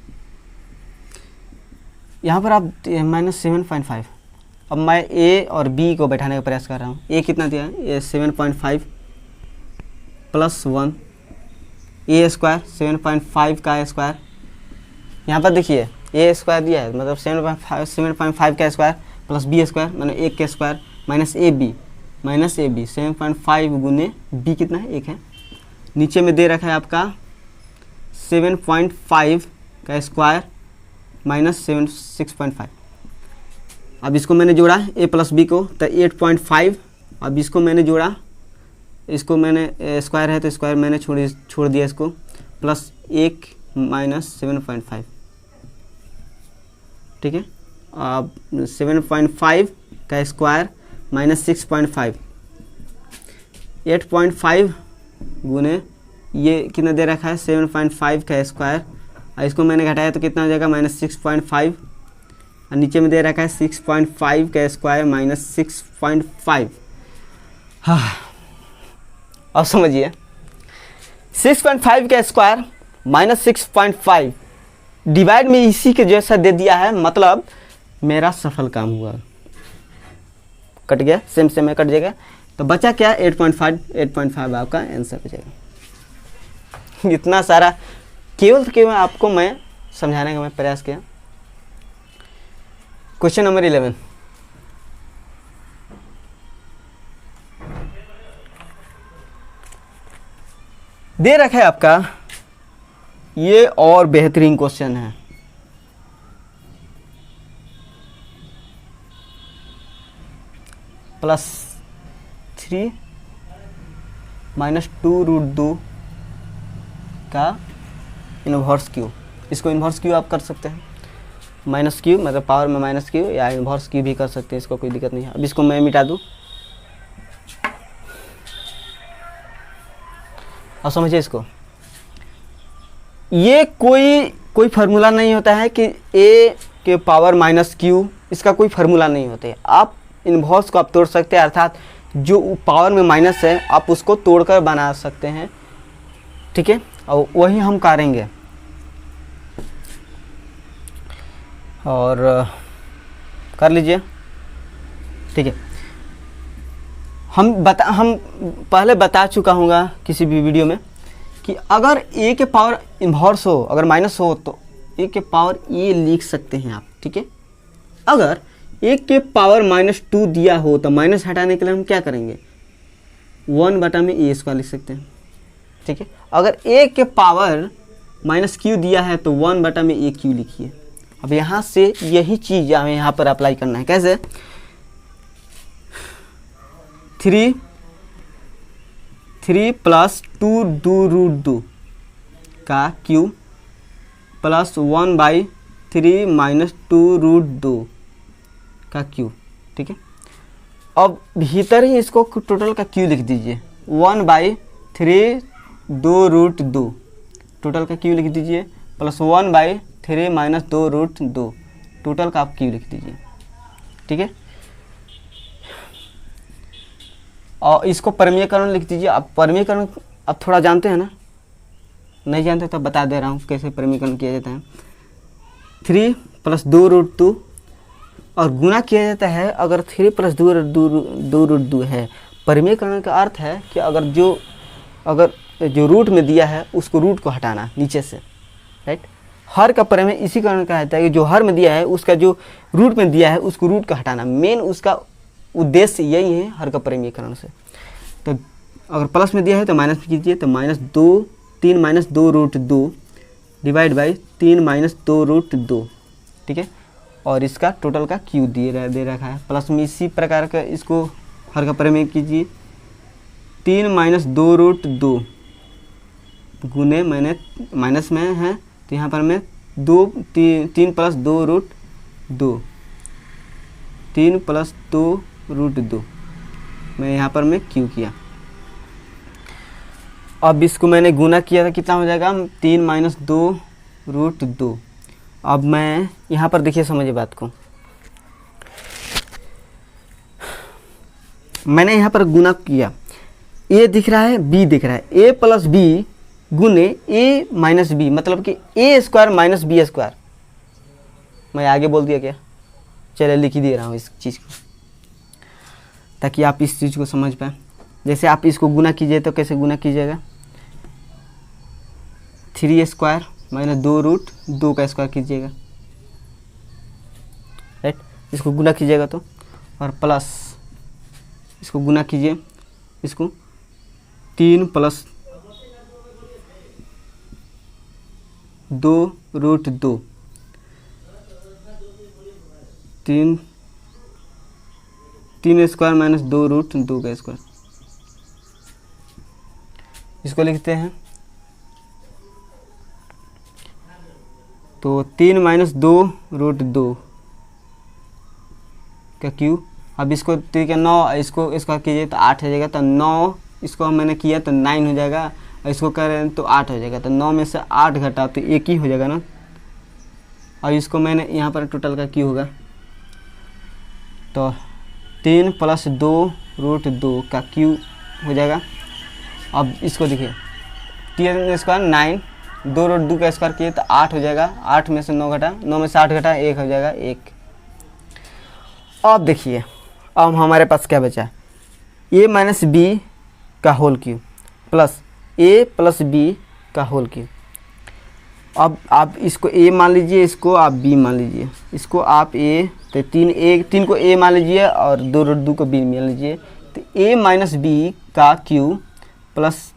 यहाँ पर आप -7.5। अब मैं ए और बी को बैठाने का प्रयास कर रहा हूँ। ए कितना दिया है? ए 7.5 प्लस 1 ए स्क्वायर, 7.5 का स्क्वायर। यहाँ पर देखिए ए स्क्वायर दिया है, मतलब 7.5 का स्क्वायर प्लस बी स्क्वायर मैंने 1 का स्क्वायर माइनस ए बी 7.5 गुने बी कितना है? 1 है। नीचे में दे रखा है आपका 7.5 का स्क्वायर माइनस 6.5। अब इसको मैंने जोड़ा ए प्लस बी को, तो 8.5। अब इसको मैंने जोड़ा, इसको मैंने स्क्वायर है तो स्क्वायर मैंने छोड़ दिया इसको, प्लस 1 माइनस 7.5, ठीक है। अब 7.5 का स्क्वायर माइनस 6.5, 8.5 गुने ये कितना दे रखा है? 7.5 का स्क्वायर, और इसको मैंने घटाया तो कितना हो जाएगा? माइनस 6.5, और नीचे में दे रखा है 6.5 का स्क्वायर माइनस 6.5। हाँ, अब समझिए 6.5 का स्क्वायर माइनस 6.5 डिवाइड में इसी के जैसा दे दिया है, मतलब मेरा सफल काम हुआ। कट गया, सेम में कट जाएगा, तो बचा क्या? 8.5 आपका आंसर हो जाएगा। इतना सारा केवल आपको मैं समझाने का मैं प्रयास किया। क्वेश्चन नंबर 11, दे रखा है आपका, ये और बेहतरीन क्वेश्चन है। +3 - 2√2 का इनवर्स क्यू। इसको इनवर्स क्यू आप कर सकते हैं, माइनस क्यू मतलब पावर में माइनस क्यू, या इनवर्स क्यू भी कर सकते हैं, इसको कोई दिक्कत नहीं है। अब इसको मैं मिटा दूँ और समझिए इसको, ये कोई फार्मूला नहीं होता है कि ए के पावर माइनस क्यू, इसका कोई फार्मूला नहीं होता है। आप इनवर्स को आप तोड़ सकते हैं, अर्थात जो पावर में माइनस है आप उसको तोड़कर बना सकते हैं, ठीक है। और वही हम करेंगे। और कर लीजिए, ठीक है। हम पहले बता चुका हूँगा किसी भी वीडियो में कि अगर ए के पावर इन्वर्स हो, अगर माइनस हो, तो ए के पावर ए लिख सकते हैं आप, ठीक है। अगर ए के पावर -2 दिया हो तो माइनस हटाने के लिए हम क्या करेंगे? 1/a² लिख सकते हैं, ठीक है। अगर ए के पावर -q दिया है तो 1/aq लिखिए। अब यहाँ से यही चीज़ हमें यहाँ पर अप्लाई करना है। कैसे? 3 + 2√2 का क्यू प्लस 1/3 - 2√2 का क्यू, ठीक है। अब भीतर ही इसको टोटल का क्यू लिख दीजिए, 1/3 2√2 टोटल का क्यू लिख दीजिए, प्लस 1/3 - 2√2 टोटल का आप क्यू लिख दीजिए, ठीक है। और इसको परमीयकरण लिख दीजिए। आप परमीयकरण आप थोड़ा जानते हैं ना? नहीं जानते तो बता दे रहा हूँ कैसे परमीयकरण किया जाता है। 3 + 2√2 और गुना किया जाता है अगर 3 + 2√2 है। परमीयकरण का अर्थ है कि अगर जो रूट में दिया है उसको रूट को हटाना नीचे से, राइट। हर का प्रमेय इसी कारण का होता है कि जो हर में दिया है उसका जो रूट में दिया है उसको रूट का हटाना। मेन उसका उद्देश्य यही है हर का परिमीकरण से। तो अगर प्लस में दिया है तो माइनस में कीजिए, तो -2 3 - 2 रूट 2 डिवाइड बाई 3 - 2 रूट 2, ठीक है। और इसका टोटल का क्यू दे रखा है। प्लस में इसी प्रकार का इसको हर का परिमेय कीजिए, 3 - 2 रूट 2 गुने मैंने माइनस में है तो यहाँ पर मैं 3 + 2 रूट 2, 3 + 2 रूट 2 मैं यहाँ पर मैं क्यू किया। अब इसको मैंने गुना किया था, कितना हो जाएगा 3 - 2 रूट 2। अब मैं यहाँ पर देखिए, समझिए बात को, मैंने यहाँ पर गुना किया, ए दिख रहा है बी दिख रहा है, ए प्लस बी गुने ए माइनस बी, मतलब कि A square minus B square. मैं आगे बोल दिया क्या, चलिए लिख ही दे रहा हूँ इस चीज़ को ताकि आप इस चीज़ को समझ पाए। जैसे आप इसको गुना कीजिए तो कैसे गुना कीजिएगा, 3 स्क्वायर - 2 रूट 2 का स्क्वायर कीजिएगा, राइट। इसको गुना कीजिएगा तो, और प्लस इसको गुना कीजिए, इसको 3 + 2 रूट 2, 3 स्क्वायर - 2 रूट 2 का स्क्वायर, इसको लिखते हैं। तो 3 - 2 रूट 2 का क्यू। अब इसको 3 का 9, इसको इसका कीजिए तो 8 हो जाएगा, तो 9 इसको मैंने किया तो 9 हो जाएगा, और इसको करें तो 8 हो जाएगा, तो 9 में से 8 घटा तो 1 ही हो जाएगा ना। और इसको मैंने यहाँ पर टोटल का क्यू होगा, तो 3 + 2 रूट 2 का क्यू हो जाएगा। अब इसको देखिए, 3 स्क्वायर 9, 2 रूट 2 का स्क्वायर किए तो 8 हो जाएगा, 8 में से 9 घटा, 9 में से 8 घटा 1 हो जाएगा 1। अब देखिए, अब हमारे पास क्या बचा है, a माइनस बी का whole cube plus a plus B का होल क्यू। अब आप इसको a मान लीजिए, इसको आप b मान लीजिए, इसको आप a, तो 3 को a मान लीजिए और 2 रूट 2 को b मान लीजिए, तो a माइनस बी का cube plus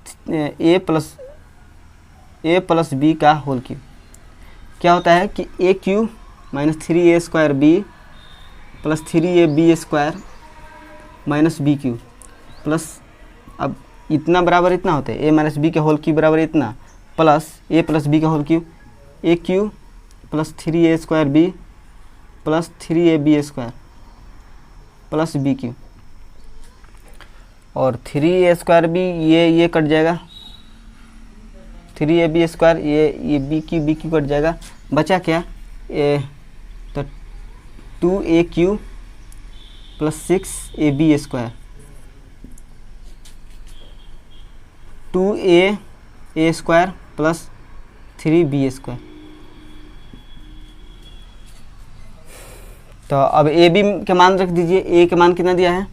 a plus B का होल क्यू क्या होता है कि a cube - 3a square b plus 3ab square minus B cube plus, अब इतना बराबर इतना होता है, a माइनस बी का होल क्यू बराबर इतना, प्लस a प्लस बी का whole cube, a cube plus 3a square b plus 3ab square plus B cube, और 3a स्क्वायर b ये कट जाएगा, 3ab स्क्वायर ये बी क्यू कट जाएगा, बचा क्या, तो 2a Q plus 6ab square, 2a square plus 3b square. तो अब ए बी के मान रख दीजिए, ए के मान कितना दिया है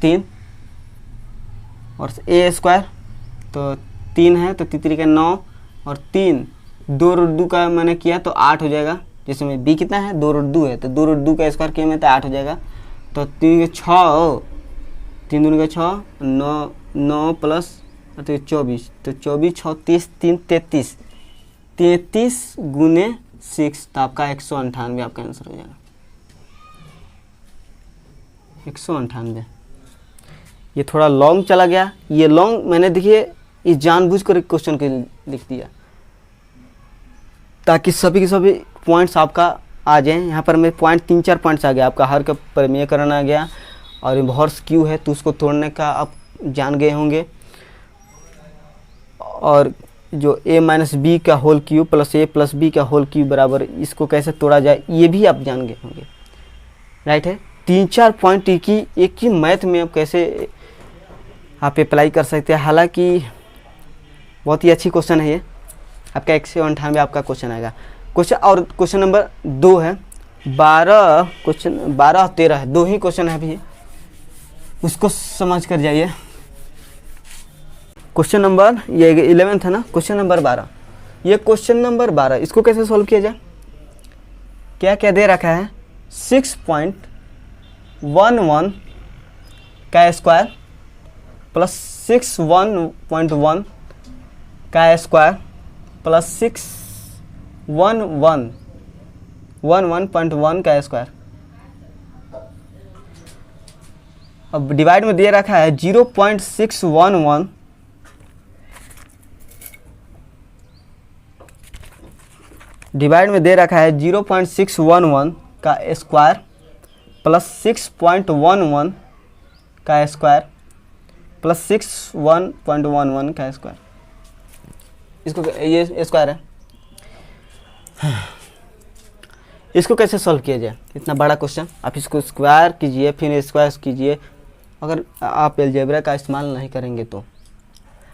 3, और ए स्क्वायर तो 3 है, तो 3 का 9, और 3 2 रूट 2 का मैंने किया तो 8 हो जाएगा, जैसे में बी कितना है 2 रूट 2 है, तो 2 रूट 2 का स्क्वायर किया मैं तो 8 हो जाएगा, तो 3 का 6, 3 दूनी का 6, 9 प्लस तो 24, तो 24 6 30 3 33, 33 गुने 6, तो आपका 198 आपका आंसर हो जाएगा, 198। ये थोड़ा लॉन्ग चला गया, ये लॉन्ग मैंने देखिए ये जानबूझकर एक क्वेश्चन के लिख दिया ताकि सभी के सभी पॉइंट्स आपका आ जाएं। यहाँ पर मेरे पॉइंट 3-4 पॉइंट्स आ गया, आपका हर का परिमेयकरण आ गया, और इन्वर्स क्यू है तो उसको तोड़ने का आप जान गए होंगे, और जो a माइनस बी का whole cube plus a plus B का होल क्यू बराबर इसको कैसे तोड़ा जाए ये भी आप जान गए होंगे, राइट है। 3-4 पॉइंट एक ही मैथ में आप कैसे आप अप्लाई कर सकते हैं, हालांकि बहुत ही अच्छी क्वेश्चन है ये, आपका 198 आपका क्वेश्चन आएगा। क्वेश्चन और क्वेश्चन नंबर 2 है, 12 क्वेश्चन 12 13 है, 2 ही क्वेश्चन है अभी, उसको समझ कर जाइए। क्वेश्चन नंबर ये 11th है ना, क्वेश्चन नंबर 12, ये क्वेश्चन नंबर 12 इसको कैसे सॉल्व किया जाए, क्या क्या दे रखा है 6.11 का स्क्वायर प्लस 611 का स्क्वायर प्लस 611 का स्क्वायर। अब डिवाइड में दे रखा है 0.611 डिवाइड में दे रखा है 0.611 का स्क्वायर प्लस 6.11 का स्क्वायर प्लस 61.11 का स्क्वायर। इसको ये स्क्वायर है, इसको कैसे सॉल्व किया जाए? इतना बड़ा क्वेश्चन, आप इसको स्क्वायर कीजिए फिर स्क्वायर कीजिए, अगर आप अलजेब्रा का इस्तेमाल नहीं करेंगे तो।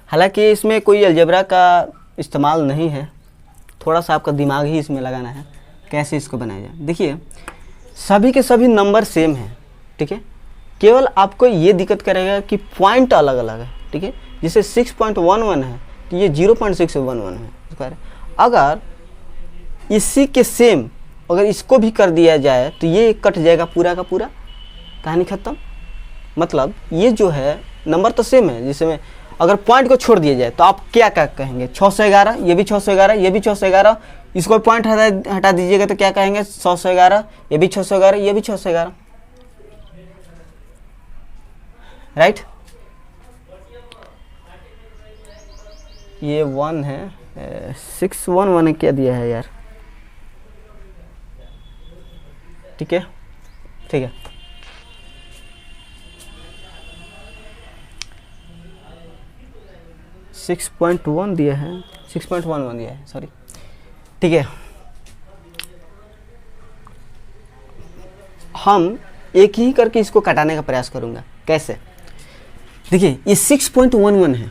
हालांकि इसमें कोई अलजेब्रा का इस्तेमाल नहीं है, थोड़ा सा आपका दिमाग ही इसमें लगाना है कैसे इसको बनाया जाए। देखिए सभी के सभी नंबर सेम हैं, ठीक है, केवल आपको ये दिक्कत करेगा कि पॉइंट अलग अलग है, ठीक है। जैसे 6.11 है तो ये 0.611 है स्क्वायर। अगर इसी के सेम अगर इसको भी कर दिया जाए तो ये कट जाएगा पूरा का पूरा, कहानी ख़त्म। मतलब ये जो है नंबर तो सेम है, जिसमें अगर पॉइंट को छोड़ दिया जाए तो आप क्या क्या कहेंगे? 611, ये भी 611, ये भी 611, इसको पॉइंट हटा दीजिएगा तो क्या कहेंगे? 611, ये भी 611, ये भी 611, राइट। ये 1 है, 611 ने क्या दिया है यार, ठीक है, ठीक है। सिक्स पॉइंट वन दिया है, 6.11 दिया है, सॉरी, ठीक है। हम एक ही करके इसको कटाने का प्रयास करूंगा। कैसे? देखिए ये 6.11 है,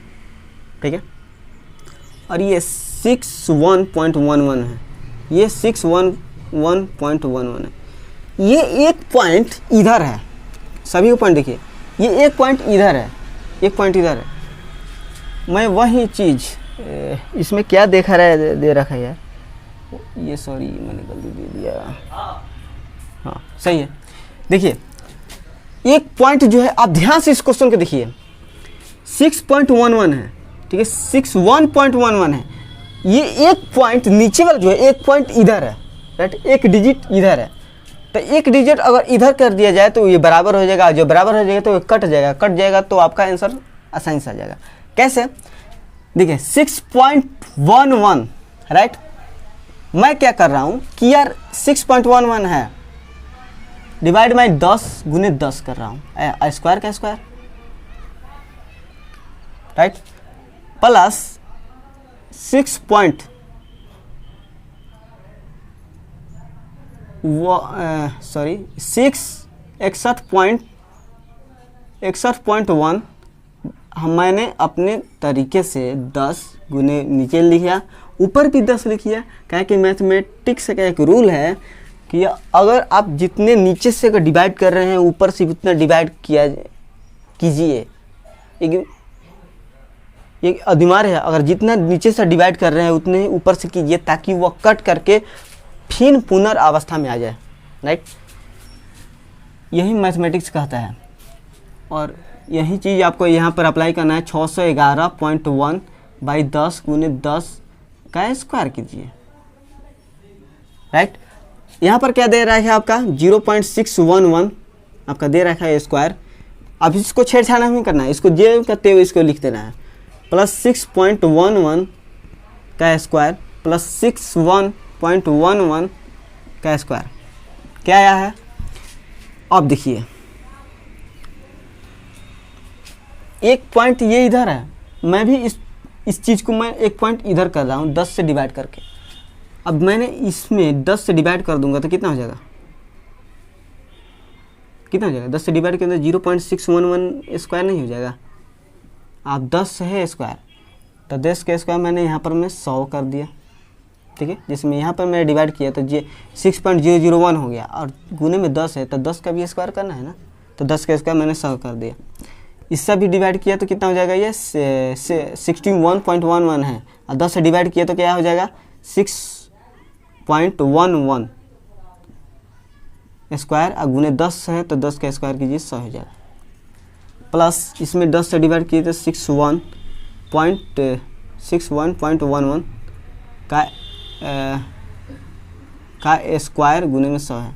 ठीक है, और ये 61.11 है, ये 611.11 है। ये एक पॉइंट इधर है, सभी को पॉइंट देखिए, ये एक पॉइंट इधर है, एक पॉइंट इधर है। मैं वही चीज़ इसमें क्या देखा रहा है, दे रखा है यार, ये सॉरी मैंने गलती दे दिया, हाँ सही है। देखिए एक पॉइंट जो है, आप ध्यान से इस क्वेश्चन को देखिए, 6.11 है, ठीक है, 61.11 है। ये एक पॉइंट नीचे वाला जो है, एक पॉइंट इधर है, राइट, एक डिजिट इधर है, तो एक डिजिट अगर इधर कर दिया जाए तो ये बराबर हो जाएगा, जो बराबर हो जाएगा तो ये कट जाएगा तो आपका आंसर आसानी से आ जाएगा। कैसे? देखिए 6.11, राइट, मैं क्या कर रहा हूँ कि यार 6.11 है, डिवाइड बाई 10 गुने 10 कर रहा हूँ, स्क्वायर का स्क्वायर, राइट, प्लस 61.1 मैंने अपने तरीके से 10 गुने नीचे लिखा, ऊपर भी 10 लिखिए, क्या कि मैथमेटिक्स का एक रूल है कि अगर आप जितने नीचे से अगर डिवाइड कर रहे हैं ऊपर से उतना डिवाइड कीजिए। ये अधिमार है, अगर जितना नीचे से डिवाइड कर रहे हैं उतने ही ऊपर से कीजिए, ताकि वह कट करके फिर पुनर्अवस्था में आ जाए, राइट। यही मैथमेटिक्स कहता है, और यही चीज़ आपको यहाँ पर अप्लाई करना है। 611.1 बाई 10 गुने 10 का स्क्वायर कीजिए, राइट। यहाँ पर क्या दे रहा है आपका? 0.611 आपका दे रखा है स्क्वायर। अब इसको छेड़छाड़ नहीं करना है, इसको जे करते हुए इसको लिख देना है, प्लस 6.11 का स्क्वायर प्लस 61.11 का स्क्वायर। क्या आया है? अब देखिए एक पॉइंट ये इधर है, मैं भी इस चीज़ को मैं एक पॉइंट इधर कर रहा हूँ 10 से डिवाइड करके। अब मैंने इसमें 10 से डिवाइड कर दूंगा तो कितना हो जाएगा? कितना हो जाएगा? 10 से डिवाइड के अंदर 0.611 स्क्वायर नहीं हो जाएगा? आप 10 है स्क्वायर, तो 10 के स्क्वायर मैंने यहाँ पर मैं 100 कर दिया, ठीक है। जिसमें यहाँ पर मैंने डिवाइड किया तो 6.001 हो गया, और गुने में 10 है तो 10 का भी स्क्वायर करना है ना, तो 10 का स्क्वायर मैंने 100 कर दिया। इससे भी डिवाइड किया तो कितना हो जाएगा? ये 61.11 है, और 10 से डिवाइड किया तो क्या हो जाएगा? 6.11 स्क्वायर, और गुने 10 है तो 10 का स्क्वायर कीजिए 100 हो जाएगा। प्लस इसमें 10 से डिवाइड किए तो 61.11 का स्क्वायर गुने में 100 है।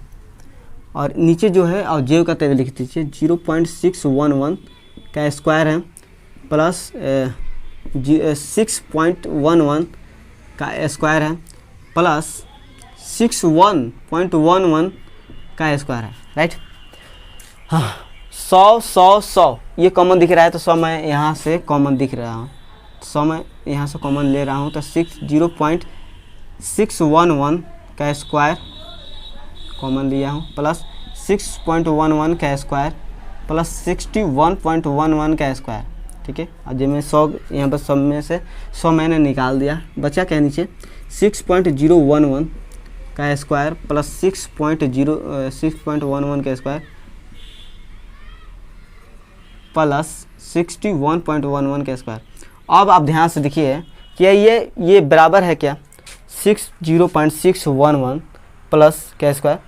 और नीचे जो है और जेव का तेज लिख दीजिए 0.611 का स्क्वायर है प्लस 6.11 का स्क्वायर है प्लस 61.11 का स्क्वायर है, राइट। हाँ 100 ये कॉमन दिख रहा है तो 100 मैं यहाँ से कॉमन दिख रहा हूँ, 100 मैं यहाँ से कॉमन ले रहा हूँ तो 0.611 का स्क्वायर कॉमन लिया हूँ प्लस 6.11 का स्क्वायर प्लस 61.11 का स्क्वायर, ठीक है। अब जब मैं 100 यहाँ पर सब में से 100 मैंने निकाल दिया, बचा क्या नीचे 6.011 का स्क्वायर प्लस 6.11 का स्क्वायर प्लस 61.11 का स्क्वायर। अब आप ध्यान से देखिए कि ये बराबर है क्या 0.611 प्लस का स्क्वायर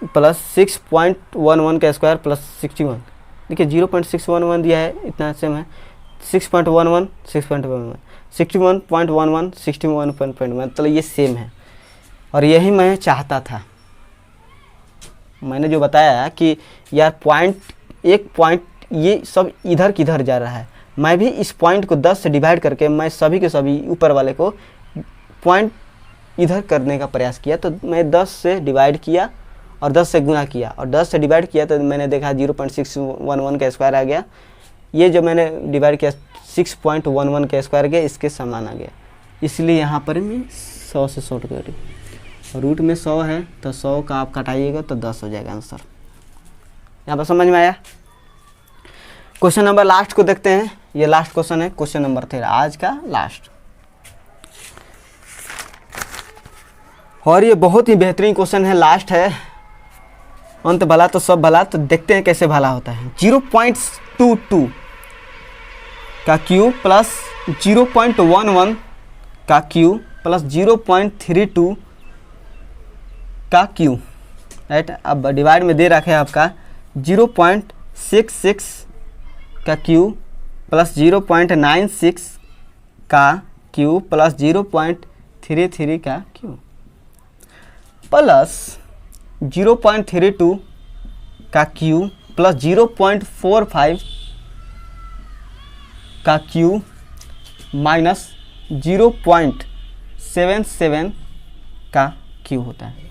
प्लस 6.11 का स्क्वायर प्लस 61। देखिए 0.611 दिया है, इतना सेम है 6.11 6.11 61.11 61.11, मतलब ये सेम है। और यही मैं चाहता था, मैंने जो बताया कि यार एक पॉइंट ये सब इधर किधर जा रहा है, मैं भी इस पॉइंट को 10 से डिवाइड करके मैं सभी के सभी ऊपर वाले को पॉइंट इधर करने का प्रयास किया। तो मैं 10 से डिवाइड किया और 10 से गुना किया और 10 से डिवाइड किया तो मैंने देखा 0.611 का स्क्वायर आ गया। ये जो मैंने डिवाइड किया 6.11 का स्क्वायर गया, इसके समान आ गया, इसलिए यहाँ पर मैं 100 से शॉर्ट करी। रूट में 100 है तो 100 का आप कटाइएगा तो 10 हो जाएगा आंसर। यहाँ पर समझ में आया। क्वेश्चन नंबर लास्ट को देखते हैं। ये लास्ट क्वेश्चन है, क्वेश्चन नंबर 13 आज का लास्ट, और ये बहुत ही बेहतरीन क्वेश्चन है, लास्ट है। अंत भला तो सब भला, तो देखते हैं कैसे भला होता है। 0.22 का क्यूब प्लस 0.11 का क्यूब प्लस 0.32 का क्यूब, राइट। अब डिवाइड में दे रखा है आपका 0.66 का क्यूब प्लस 0.96 का क्यूब प्लस 0.33 का क्यूब प्लस 0.32 का क्यूब प्लस 0.45 का क्यूब माइनस 0.77 का क्यूब होता है।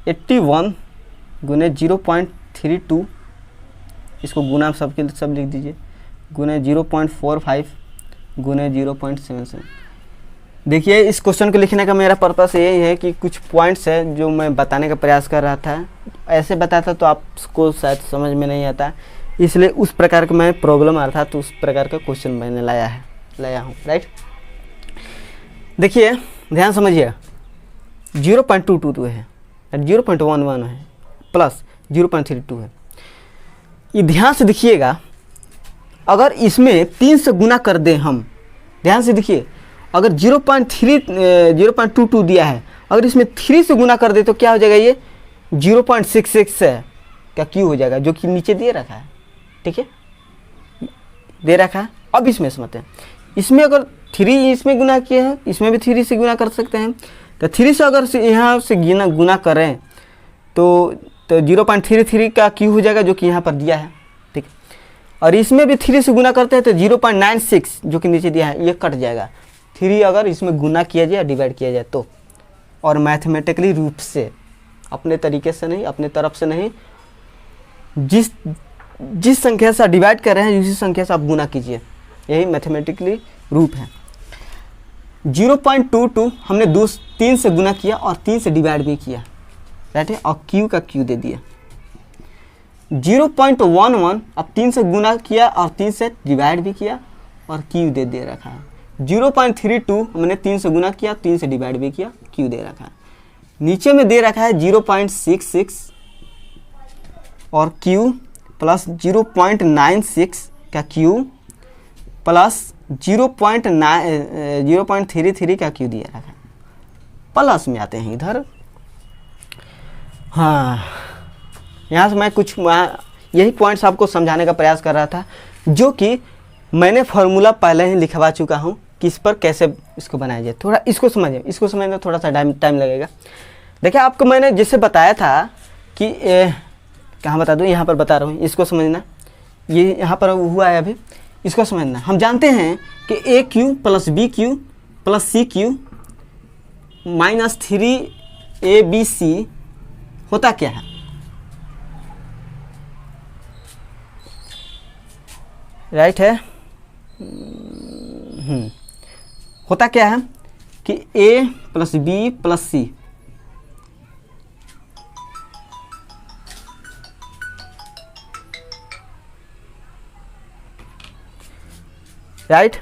81 गुने 0.32, इसको गुना सबके सब लिख दीजिए, गुने 0.45 गुने 0.77। देखिए इस क्वेश्चन को लिखने का मेरा पर्पस यही है कि कुछ पॉइंट्स है जो मैं बताने का प्रयास कर रहा था, ऐसे बताता तो आपको शायद समझ में नहीं आता, इसलिए उस प्रकार का मैं प्रॉब्लम आ रहा था तो उस प्रकार का क्वेश्चन मैंने लाया हूँ, राइट। देखिए ध्यान समझिए 0.22 है, 0.11 है प्लस 0.32 है। ये ध्यान से देखिएगा, अगर इसमें 3 से गुना कर दें हम, ध्यान से देखिए, अगर 0.22 दिया है, अगर इसमें 3 से गुना कर दे तो क्या हो जाएगा, ये 0.66 है क्या क्यू हो जाएगा, जो कि नीचे दे रखा है, ठीक है, दे रखा है। अब इसमें समझते हैं, इसमें अगर 3 इसमें गुना किए हैं, इसमें भी 3 से गुना कर सकते हैं, तो 3 से अगर यहाँ से गुना करें तो 0.33 का क्यू हो जाएगा, जो कि यहाँ पर दिया है, ठीक। और इसमें भी 3 से गुना करते हैं तो 0.96 जो कि नीचे दिया है, ये कट जाएगा। 3 अगर इसमें गुना किया जाए, डिवाइड किया जाए तो, और मैथमेटिकली रूप से, अपने तरीके से नहीं, अपने तरफ से नहीं, जिस संख्या से डिवाइड कर रहे हैं उसी संख्या से आप गुना कीजिए, यही मैथमेटिकली रूप है। 0.22 हमने 3 से गुना किया और 3 से डिवाइड भी किया, राइट है, और क्यू का क्यू दे दिया। 0.11 अब 3 से गुना किया और 3 से डिवाइड भी किया और क्यू दे रखा है। 0.32 हमने 3 से गुना किया, 3 से डिवाइड भी किया, क्यू दे रखा है। नीचे में दे रखा है 0.66 और क्यू प्लस 0.96 का क्यू प्लस 0.33 का क्यू दिया रखा है। प्लस में आते हैं इधर, हाँ यहाँ से मैं कुछ यही पॉइंट्स आपको समझाने का प्रयास कर रहा था, जो कि मैंने फार्मूला पहले ही लिखवा चुका हूँ कि इस पर कैसे इसको बनाया जाए। थोड़ा इसको समझिए, इसको समझने में थोड़ा सा टाइम लगेगा। देखिए आपको मैंने जैसे बताया था कि कहाँ बता दूँ, यहाँ पर बता रहा हूँ, इसको समझना। ये यहाँ पर हुआ है अभी, इसको समझना। हम जानते हैं कि A cube plus B cube plus C cube minus 3abc होता क्या है? राइट है। होता क्या है कि a plus B plus C, right.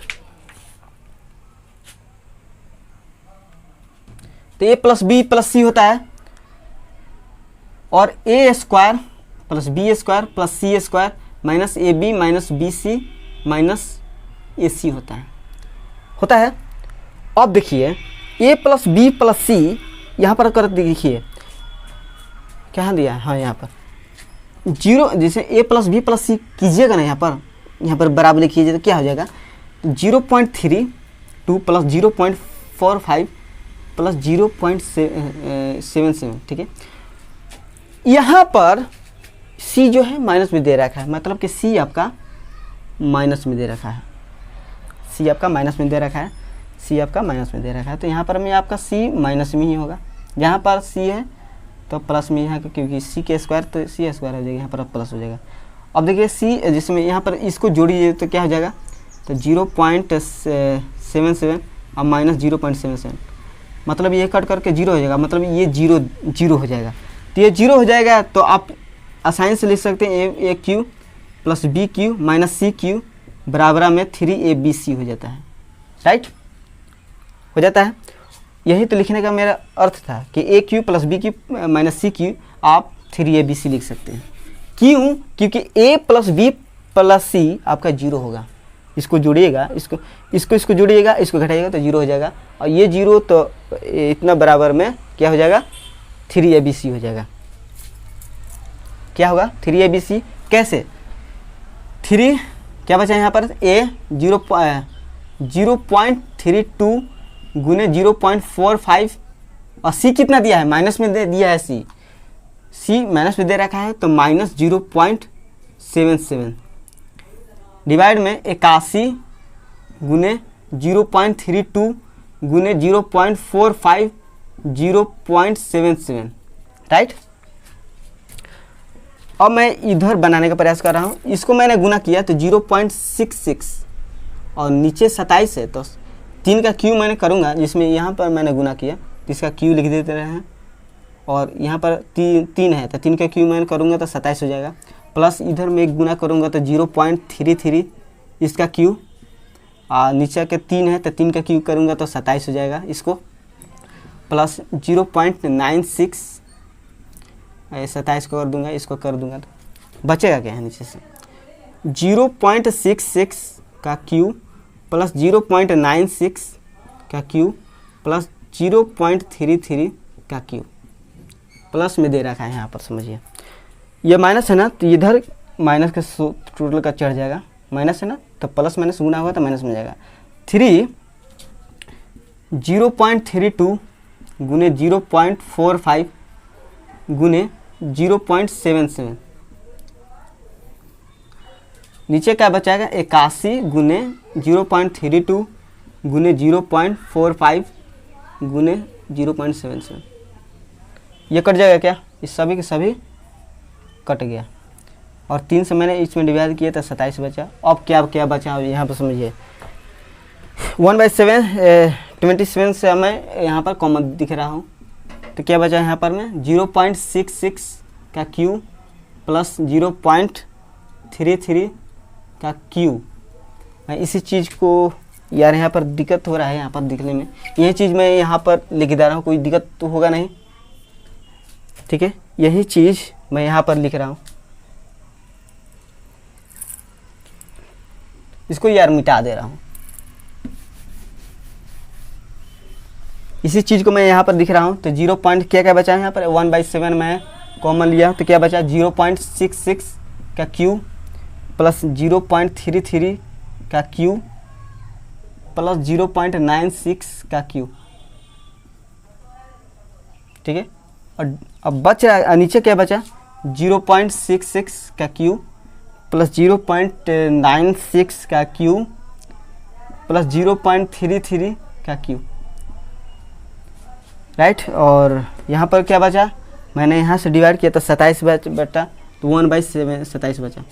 तो a plus B plus C होता है, और A square plus B square plus C square minus A B minus B C minus A C होता है। अब देखिए a plus B plus C यहाँ पर कर देखिए क्या दिया है, हाँ यहाँ पर 0, जैसे a प्लस बी प्लस सी कीजिएगा ना, यहाँ पर बराबर लिखिए तो क्या हो जाएगा, 0.32 प्लस 0.45 प्लस 0.77, ठीक है। यहाँ पर c जो है माइनस में दे रखा है, मतलब कि c आपका माइनस में दे रखा है, c आपका माइनस में दे रखा है, c आपका माइनस में दे रखा है। तो यहाँ पर में आपका c माइनस में ही होगा, यहाँ पर c है तो प्लस में यहाँ, क्योंकि c के स्क्वायर तो c स्क्वायर हो जाएगा, यहाँ पर प्लस हो जाएगा। अब देखिए c जिसमें यहाँ पर इसको जोड़िए तो क्या हो जाएगा, तो 0.77 और माइनस 0.77, मतलब ये कट करके 0 हो जाएगा, मतलब ये 0 हो जाएगा। तो ये 0 हो जाएगा तो आप आसानी से लिख सकते हैं A cube plus B cube minus C cube बराबर में 3abc हो जाता है, राइट, हो जाता है। यही तो लिखने का मेरा अर्थ था कि A cube plus B cube minus C cube आप 3abc लिख सकते हैं। क्यों? क्योंकि a plus B plus C आपका 0 होगा। इसको जोड़िएगा, इसको जोड़िएगा, इसको घटाइएगा तो 0 हो जाएगा, और ये 0 तो इतना बराबर में क्या हो जाएगा, 3abc हो जाएगा। क्या होगा, 3abc। कैसे 3 क्या बचा यहाँ पर, a 0.32 गुने 0.45 और c कितना दिया है, माइनस में दिया है, c माइनस में दे रखा है तो माइनस 0.77 डिवाइड में 81 गुने 0.32 गुने 0.45 0.77, राइट। अब मैं इधर बनाने का प्रयास कर रहा हूँ, इसको मैंने गुना किया तो 0.66 और नीचे 27 है तो 3 का क्यू मैंने करूँगा, जिसमें यहाँ पर मैंने गुना किया तो इसका क्यू लिख देते रहे हैं, और यहाँ पर 3 है तो 3 का क्यू मैंने करूँगा तो 27 हो जाएगा, प्लस इधर में एक गुना करूँगा तो 0.33 इसका क्यू, और नीचे के 3 है तो 3 का क्यू करूँगा तो 27 हो जाएगा, इसको प्लस 0.96 27 को कर दूंगा, इसको कर दूंगा तो बचेगा क्या है नीचे से 0.66 का क्यू प्लस 0.96 का क्यू प्लस 0.33 का क्यू, प्लस में दे रखा है यहाँ पर, समझिए ये माइनस है ना, तो इधर माइनस का टोटल का चढ़ जाएगा, माइनस है ना तो प्लस माइनस गुना होगा तो माइनस में जाएगा। 3 0.32 गुने 0.45 गुने 0.77, नीचे क्या बचाएगा 81 गुने 0.32 गुने 0.45 गुने 0.77, ये कट जाएगा क्या, इस सभी के सभी कट गया, और 3 से मैंने इसमें डिवाइड किया तो 27 बचा। अब क्या बचा यहाँ पर समझिए, 1/7 27 से मैं यहाँ पर कॉमन दिख रहा हूँ, तो क्या बचा यहाँ पर में 0.66 का क्यू प्लस 0.33 का क्यू। मैं इसी चीज़ को, यार यहाँ पर दिक्कत हो रहा है यहाँ पर दिखने में, यही चीज़ मैं यहाँ पर लिख दे रहा हूँ, कोई दिक्कत तो होगा नहीं, ठीक है। यही चीज़ मैं यहाँ पर लिख रहा हूँ, इसको यार मिटा दे रहा हूँ, इसी चीज़ को मैं यहाँ पर दिख रहा हूँ। तो 0 पॉइंट क्या बचा है यहाँ पर 1/7 में है कॉमन लिया तो क्या बचा 0.66 का क्यूब प्लस 0.33 का क्यूब प्लस 0.96 का क्यूब। ठीक है, और अब बच रहा है नीचे क्या बचा 0.66 का क्यूब प्लस 0.96 का क्यूब प्लस 0.33 का क्यूब, राइट। और यहाँ पर क्या बचा, मैंने यहाँ से डिवाइड किया तो 27 बटा तो 1/7 27 बचा।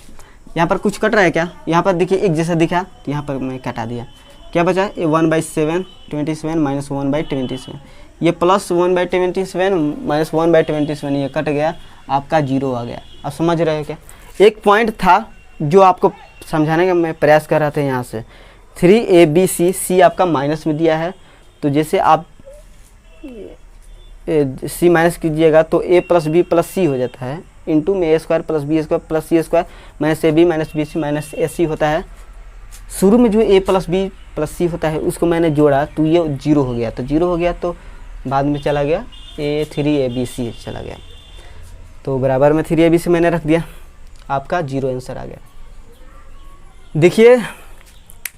यहाँ पर कुछ कट रहा है क्या, यहाँ पर देखिए एक जैसा दिखा तो यहाँ पर मैं कटा दिया, क्या बचा ये 1/7 27 माइनस 1/27, ये प्लस 1/27 माइनस 1/27 ये कट गया, आपका 0 आ गया। अब समझ रहे हो क्या, एक पॉइंट था जो आपको समझाने का मैं प्रयास कर रहा था। यहाँ से 3ABC C आपका माइनस में दिया है, तो जैसे आप C माइनस कीजिएगा तो A plus B plus C हो जाता है, इंटू में A² plus B² plus C² minus AB minus BC minus AC होता है। शुरू में जो A plus B plus C होता है उसको मैंने जोड़ा तो ये 0 हो गया, तो 0 हो गया तो बाद में चला गया A3ABC चला गया, तो बराबर में 3ABC मैंने रख दिया, आपका 0 आंसर आ गया। देखिए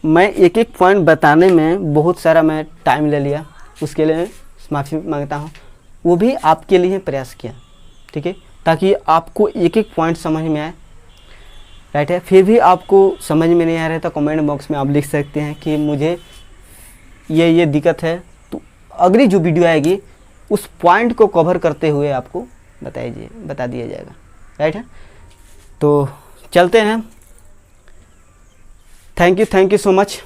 मैं एक एक पॉइंट बताने में बहुत सारा मैं टाइम ले लिया, उसके लिए माफ़ी मांगता हूँ, वो भी आपके लिए प्रयास किया, ठीक है, ताकि आपको एक एक पॉइंट समझ में आए, राइट है। फिर भी आपको समझ में नहीं आ रहा है तो कमेंट बॉक्स में आप लिख सकते हैं कि मुझे ये दिक्कत है, तो अगली जो वीडियो आएगी उस पॉइंट को कवर करते हुए आपको बता दिया जाएगा, राइट है। तो चलते हैं, थैंक यू सो मच।